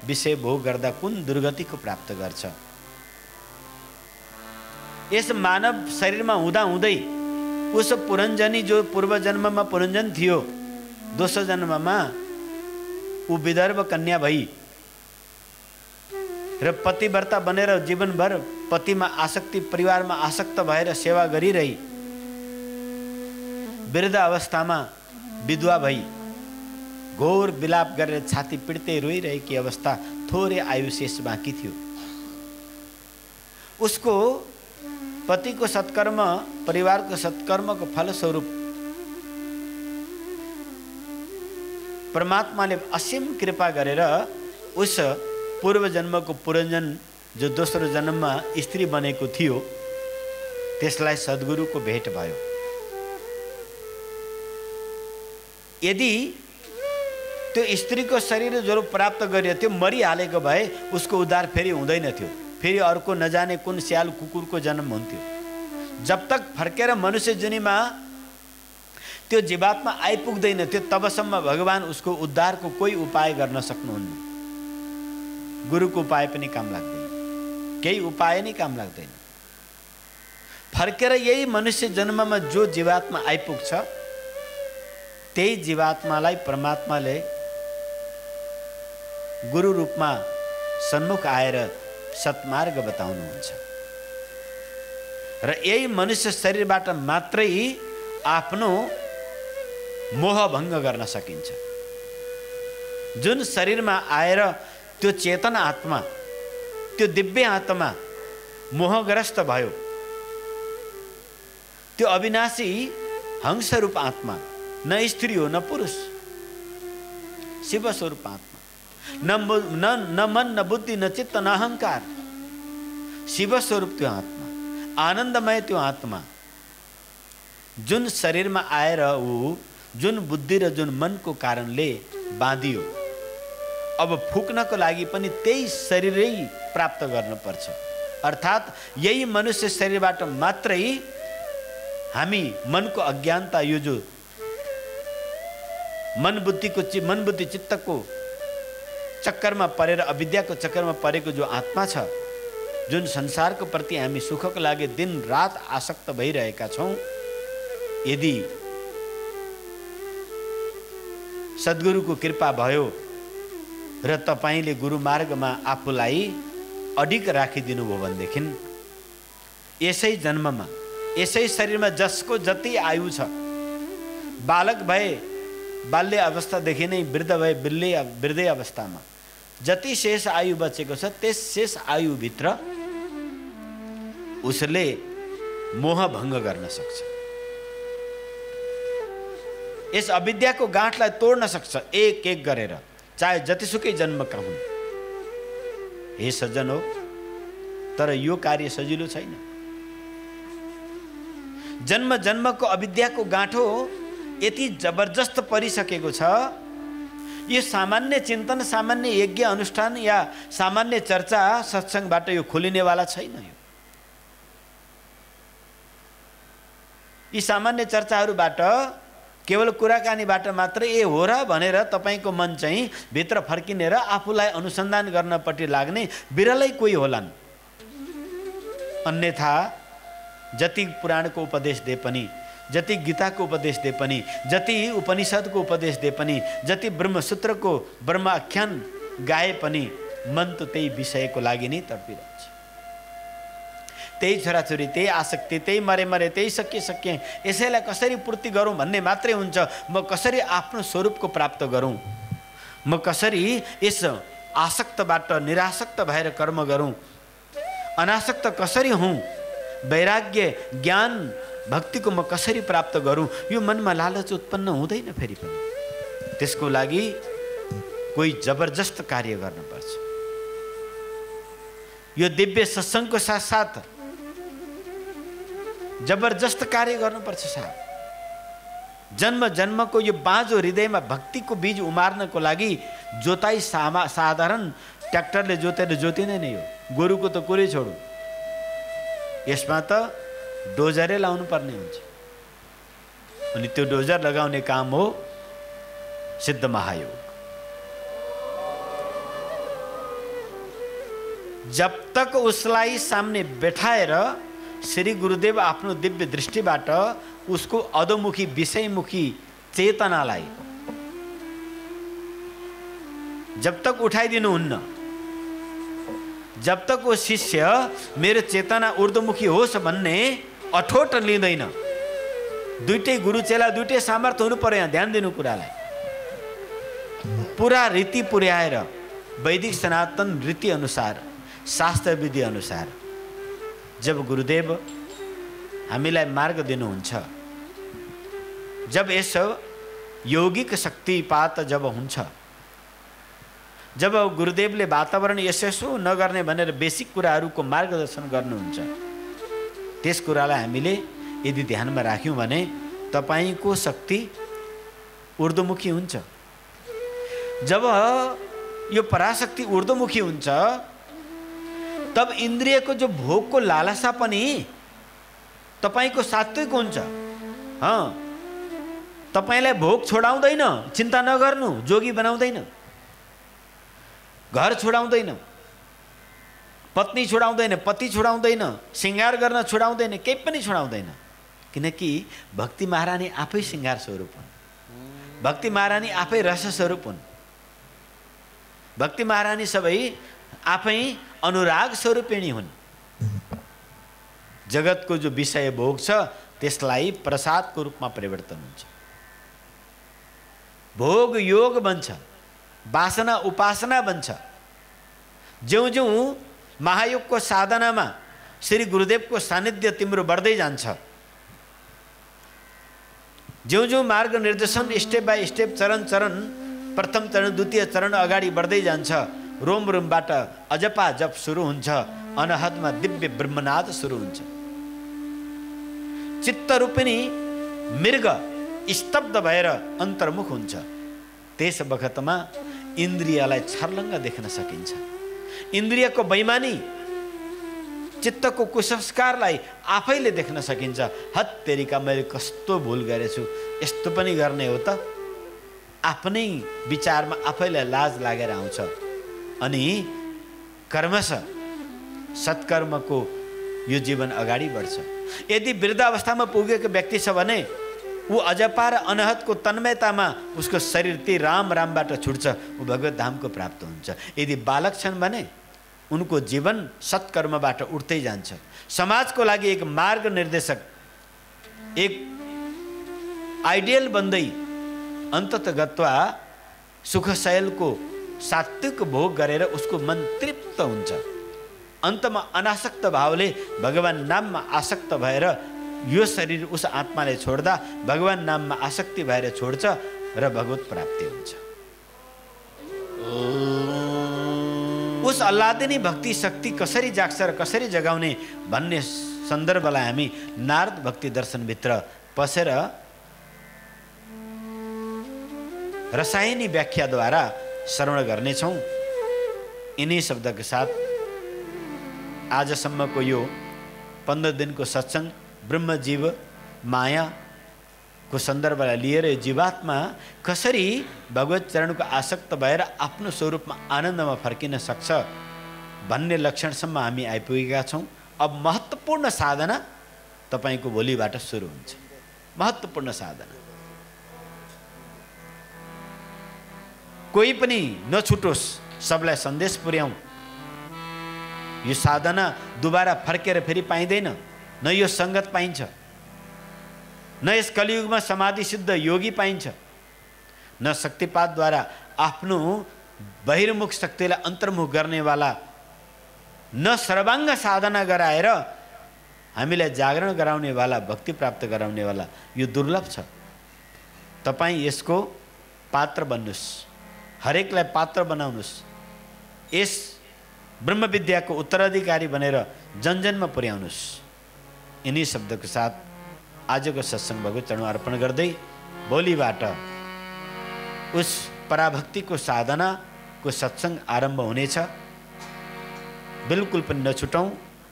विषय भोग गर्दा कुन दुर्गतिको प्राप्त गर्छ। यस मानव शरीरमा हुँदा हुँदै उस पुरञ्जनी जो पूर्व जन्ममा पुरञ्जन थियो, दोस्रो जन्ममा ऊ विदर्भ कन्या भई र पतिव्रता बनेर जीवनभर पतिमा आसक्ति, परिवारमा आसक्त भएर सेवा गरिरही वृद्ध अवस्थामा विधवा भई घोर विलाप गरेर छाती पिड्दै रोइरहेकी अवस्था, थोरै आयु शेष बाँकी थियो। उसको पतिको सत्कर्म, परिवारको सत्कर्मको फलस्वरूप परमात्माले असीम कृपा गरेर उस पूर्व जन्मको पुरञ्जन जो दोस्रो जन्ममा स्त्री बनेको थियो त्यसलाई सद्गुरुको भेट भयो। यदि त्यो स्त्रीको शरीर जो प्राप्त गरियो त्यो मरिहालेको भए उसको उद्धार फेरि हुँदैन थियो। फेरि अर्को नजाने कुन स्याल कुकुरको जन्म हुन्थ्यो। जब तक फर्केर मनुष्य जुनीमा त्यो जीवात्मा आइपुग्दैन थियो तबसम्म भगवान उसको उद्धारको कोही उपाय गर्न सक्नुहुन्न। गुरुको उपाय पनि काम लाग्दैन, केही उपाय नै काम लाग्दैन। फर्केर यही मनुष्य जन्ममा जो जीवात्मा आइपुग्छ त्यही जीवात्मालाई परमात्माले गुरु रूपमा सन्मुख आएर सत्मार्ग बताउनुहुन्छ र यही मनुष्य शरीरबाट मात्रै आफ्नो मोह भङ्ग गर्न सकिन्छ। जुन शरीरमा आएर त्यो चेतन आत्मा, त्यो दिव्य आत्मा मोहग्रस्त भयो, त्यो अविनाशी हंसरूप आत्मा न स्त्री हो न पुरुष, शिव स्वरूप आत्मा, न मन न बुद्धि न चित्त न अहंकार, शिव स्वरूप त्यो आत्मा, आनन्दमय त्यो आत्मा जुन शरीरमा आएर ऊ जुन बुद्धि र जुन मनको कारणले बाँधियो, अब फुक्नको लागि पनि त्यही शरीरै प्राप्त गर्नुपर्छ। अर्थात् यही मनुष्य शरीरबाट मात्रै हामी मनको अज्ञानता, यो जो मन बुद्धि चित्तको चक्करमा परेर अविद्याको चक्करमा परेको जो आत्मा छ, जुन संसारको प्रति हामी सुखको लागि दिन रात आसक्त भइरहेका छौँ, यदि सद्गुरुको कृपा भयो र तपाईले गुरु मार्गमा आफूलाई अडिग राखिदिनु भयो भनेदेखि यसै जन्ममा यसै शरीरमा जसको जति आयु छ, बालक भए बाल्य अवस्थादेखि नै वृद्ध भए वृद्धै अवस्थामा जति शेष आयु बचेको छ त्यस शेष आयुभित्र उसले मोह भङ्ग गर्न सक्छ। यस अविद्याको गाँठलाई तोड्न सक्छ एक एक गरेर, चाहे जतिसुकै जन्मका हुन्। हे सज्जन हो, तर यो कार्य सजिलो छैन। जन्म जन्मको अविद्याको गाँठो यति जबरजस्त परिसकेको छ, यो सामान्य चिन्तन, सामान्य यज्ञ अनुष्ठान या सामान्य चर्चा सत्सङ्गबाट यो खोलिनेवाला छैन। यी सामान्य चर्चाहरूबाट, केवल कुराकानीबाट मात्र ए हो र भनेर तपाईको मन चाहिँ भित्र फर्किने र आफूलाई अनुसन्धान गर्नपट्टि लाग्ने बिरलै कोही होलान्। अन्यथा जति पुराणको उपदेश दिए पनि, जति गीताको उपदेश दिए पनि, जति उपनिषदको उपदेश दिए पनि, जति ब्रह्मसूत्रको ब्रह्म आख्यान गाए पनि मन त त्यही विषयको लागि नै तडपिरहन्छ। त्यही छोराछोरी, त्यही आसक्ति, त्यही मरे त्यही सकिए यसैलाई कसरी पूर्ति गरौँ भन्ने मात्रै हुन्छ। म कसरी आफ्नो स्वरूपको प्राप्त गरौँ, म कसरी यस आसक्तबाट निरासक्त भएर कर्म गरौँ, अनासक्त कसरी हूँ, वैराग्य ज्ञान भक्तिको म कसरी प्राप्त गरौँ, यो मनमा लालच उत्पन्न हुँदैन। फेरि पनि त्यसको लागि कोही जबरजस्त कार्य गर्नुपर्छ। यो दिव्य सत्सङ्गको साथसाथ जबरजस्त कार्य गर्नुपर्छ साहब। जन्म जन्मको यो बाँझो हृदयमा भक्तिको बीज उमार्नको लागि जोताई साधारण ट्र्याक्टरले जोतेर जोतिँदैन। यो गोरुको त कुरै छोडौँ, यसमा त डोजरै लाउनु पर्ने हुन्छ। अनि त्यो डोजर लगाउने काम हो सिद्ध महायोग। जब तक उसलाई सामने बैठाएर श्री गुरुदेव आफ्नो दिव्य दृष्टिबाट उसको अधोमुखी विषयमुखी चेतनालाई जब तक उठाइदिनुहुन्न, जब तक वो शिष्य मेरो चेतना ऊर्ध्वमुखी होस् भन्ने अठोट लिँदैन। दुईटै गुरु चेला दुईटै सामर्थ्य हुनु पर्यो। यहाँ ध्यान दिनु कुरालाई। पुरा रीति पुर्याएर वैदिक सनातन रीति अनुसार, शास्त्र विधि अनुसार जब गुरुदेव हामीलाई मार्ग दिनुहुन्छ, जब यस यौगिक शक्तिपात जब हुन्छ, जब गुरुदेवले वातावरण यसो नगर्ने भनेर बेसिक कुराहरूको मार्गदर्शन गर्नुहुन्छ, त्यस कुरालाई हामीले यदि ध्यानमा राख्यौँ भने तपाईको शक्ति ऊर्ध्वमुखी हुन्छ। जब यो पराशक्ति ऊर्ध्वमुखी हुन्छ तब इन्द्रियको जो भोगको लालसा पनि तपाईको सात्विक हुन्छ। तपाईलाई भोग छोडाउँदैन, चिन्ता नगर्नु। जोगी बनाउँदैन, घर छोडाउँदैन, पत्नी छोडाउँदैन, पति छोडाउँदैन, श्रृंगार गर्न छोडाउँदैन, केही पनि छोडाउँदैन। किनकि भक्ति महारानी आफै श्रृंगार स्वरूप हुन्, भक्ति महारानी आफै रस स्वरूप हुन्, भक्ति महारानी सबै आफै अनुराग स्वरूपिणी हुन्। जगतको जो विषय भोग छ त्यसलाई प्रसादको रूपमा परिवर्तन हुन्छ। भोग योग बन्छ, वासना उपासना बन्छ। ज्यौ ज्यौ महायोगको साधनामा श्री गुरुदेवको सानिध्य तिम्रो बढ्दै जान्छ, ज्यौ ज्यौ मार्ग निर्देशन स्टेप बाई स्टेप, चरण चरण, प्रथम चरण द्वितीय चरण अगाडि बढ्दै जान्छ, रोम रोमबाट अजपा जप सुरु हुन्छ, अनहदमा दिव्य ब्रह्मनाद सुरु हुन्छ। चित्त रूपिणी मृग स्तब्ध भएर अन्तर्मुख हुन्छ। त्यस बखतमा इन्द्रियलाई छर्लङ्ग देख्न सकिन्छ। इन्द्रियको बैमानी, चित्तको कुसंस्कारलाई आफैले देख्न सकिन्छ। हत्तेरिका मैले कस्तो भुल गरेछु, यस्तो पनि गर्ने हो त। आफ्नै विचारमा आफैलाई लाज लागेर आउँछ। अनि कर्मशः सत्कर्मको यो जीवन अगाडि बढ्छ। यदि वृद्धावस्थामा पुगेको व्यक्ति छ भने ऊ अजपा र अनहदको तन्मयतामा उसको शरीर ती राम रामबाट छुट्छ, ऊ भगवत धामको प्राप्त हुन्छ। यदि बालक छन् भने उनको जीवन सत्कर्मबाट उठ्दै जान्छ। समाजको लागि एक मार्ग निर्देशक, एक आइडियल बन्दै अन्ततगत्वा सुखशयलको सात्विक भोग गरेर उसको मन तृप्त हुन्छ। अन्तमा अनासक्त भावले भगवान नाममा आसक्त भएर यो शरीर उस आत्माले छोड्दा भगवान नाममा आसक्ति भएर छोड्छ र भगवत प्राप्ति हुन्छ। उस अल्लादिनी भक्ति शक्ति कसरी जाग्छ र कसरी जगाउने भन्ने सन्दर्भलाई हामी नारद भक्ति दर्शनभित्र पसेर रसायनी व्याख्याद्वारा श्रवण गर्नेछौँ। यिनै शब्दका साथ आजसम्मको यो 15 दिनको सत्सङ्ग ब्रह्मजीव मायाको सन्दर्भलाई लिएर जीवात्मा कसरी भगवत चरणको आसक्त भएर आफ्नो स्वरूपमा आनन्दमा फर्किन सक्छ भन्ने लक्षणसम्म हामी आइपुगेका छौँ। अब महत्त्वपूर्ण साधना तपाईँको भोलिबाट सुरु हुन्छ। महत्त्वपूर्ण साधना कोही पनि नछुटोस्, सबलाई सन्देश पुर्याउँ। यो साधना दुबारा फर्केर फेरि पाइँदैन, न यो सङ्गत पाइन्छ, न यस कलियुगमा समाधि सिद्ध योगी पाइन्छ, न शक्तिपातद्वारा आफ्नो बहिर्मुख शक्तिलाई अन्तर्मुख गर्नेवाला, न सर्वाङ्ग साधना गराएर हामीलाई जागरण गराउनेवाला, भक्ति प्राप्त गराउनेवाला। यो दुर्लभ छ। तपाईँ यसको पात्र बन्नुहोस्, हरेकलाई पात्र बनाउनुहोस्, यस ब्रह्मविद्याको उत्तराधिकारी बनेर जनजनमा पुर्याउनुहोस्। यिनी शब्दको साथ आजको सत्सङ्ग भगवत चरणमा अर्पण गर्दै भोलिबाट उस पराभक्तिको साधनाको सत्सङ्ग आरम्भ हुनेछ। बिल्कुल पनि नछुटौँ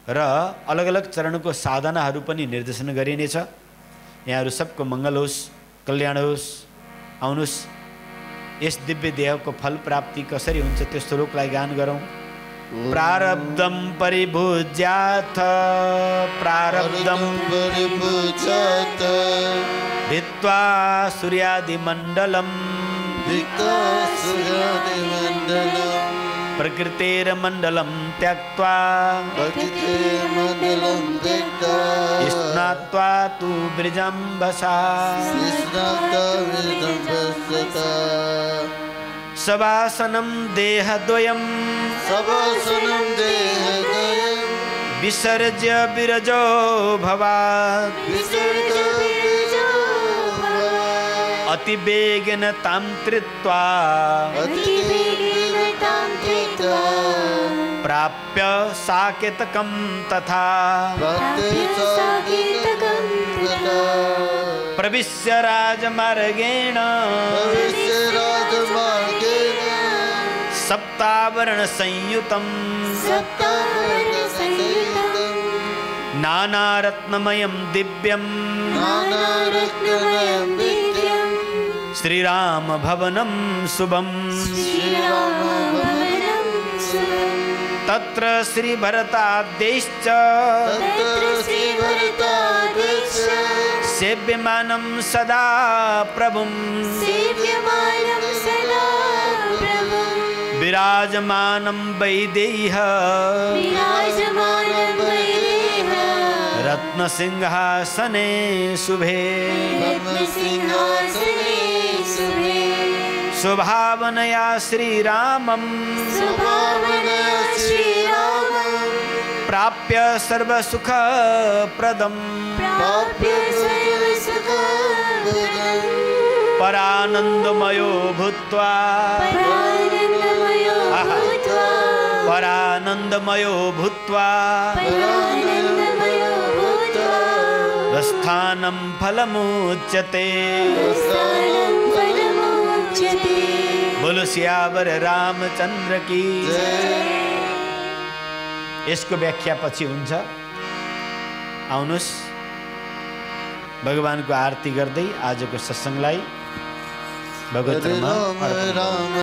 र अलग अलग चरणको साधनाहरू पनि निर्देशन गरिनेछ। यहाँहरू सबको मङ्गल होस्, कल्याण होस्। आउनुहोस्, यस दिव्य देहको फल प्राप्ति कसरी हुन्छ त्यो श्लोकलाई गान गरौँ। प्रारब्धं परिभुज्याथ प्रारब्धं परिभुज्याथ भित्त्वा सूर्यादिमण्डलं प्रकृतेर्मण्डलं त्यक्त्वा स्नात्वा तु वृजम्भसा सवासनं देहद्वयं विसर्ज्य विरजो भवात् अतिवेगेन तां धृत्वा प्राप्य साकेतकं तथा प्रविश्य राजमार्गेण सप्तावरण संयुतं नानारत्नमयं दिव्यं श्रीराम भवनं शुभम् तत्र श्री भरताद्यैश्च सेव्यमानं सदा प्रभुं विराजमानं वैदेह्य रत्नसिंहासने शुभे स्वभावनया श्रीरामं प्राप्य सर्वसुखप्रदं परानन्दमयो भूत्वा परानन्दमयो भूत्वा स्थानं फलमुच्यते। बोलो सियावर रामचन्द्र की। यसको व्याख्या पछि हुन्छ। आउनुहोस्, भगवानको आरती गर्दै आजको सत्सङ्गलाई भगवत